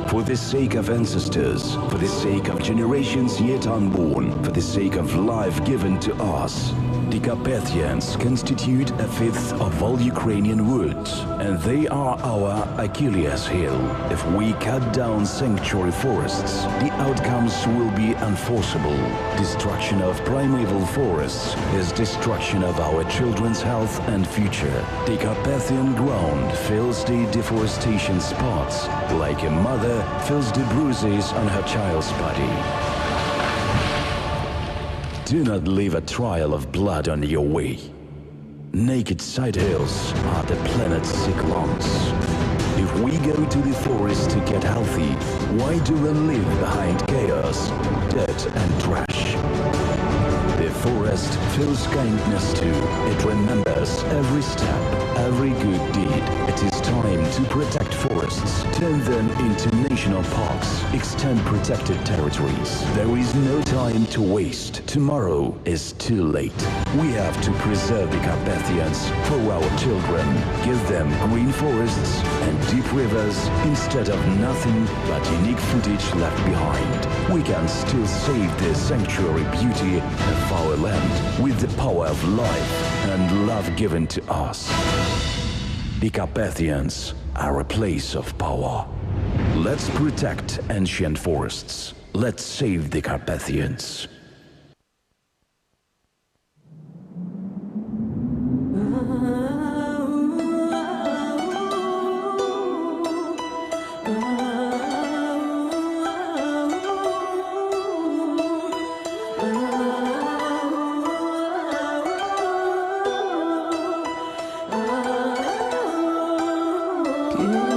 For the sake of ancestors, for the sake of generations yet unborn, for the sake of life given to us, the Carpathians constitute a fifth of all Ukrainian woods, and they are our Achilles heel. If we cut down sanctuary forests, the outcomes will be unforceable. Destruction of primeval forests is destruction of our children's health and future. The Carpathian ground fills the deforestation spots, like a mother fills the bruises on her child's body. Do not leave a trail of blood on your way. Naked side hills are the planet's sick lungs. If we go to the forest to get healthy, why do we leave behind chaos, dirt and trash? The forest feels kindness too. It remembers every step, every good deed. It is time to protect forests, turn them into national parks, extend protected territories. There is no time to waste. Tomorrow is too late. We have to preserve the Carpathians for our children. Give them green forests and deep rivers instead of nothing but unique footage left behind. We can still save the sanctuary beauty of our land with the power of life and love given to us. The Carpathians are a place of power. Let's protect ancient forests. Let's save the Carpathians. You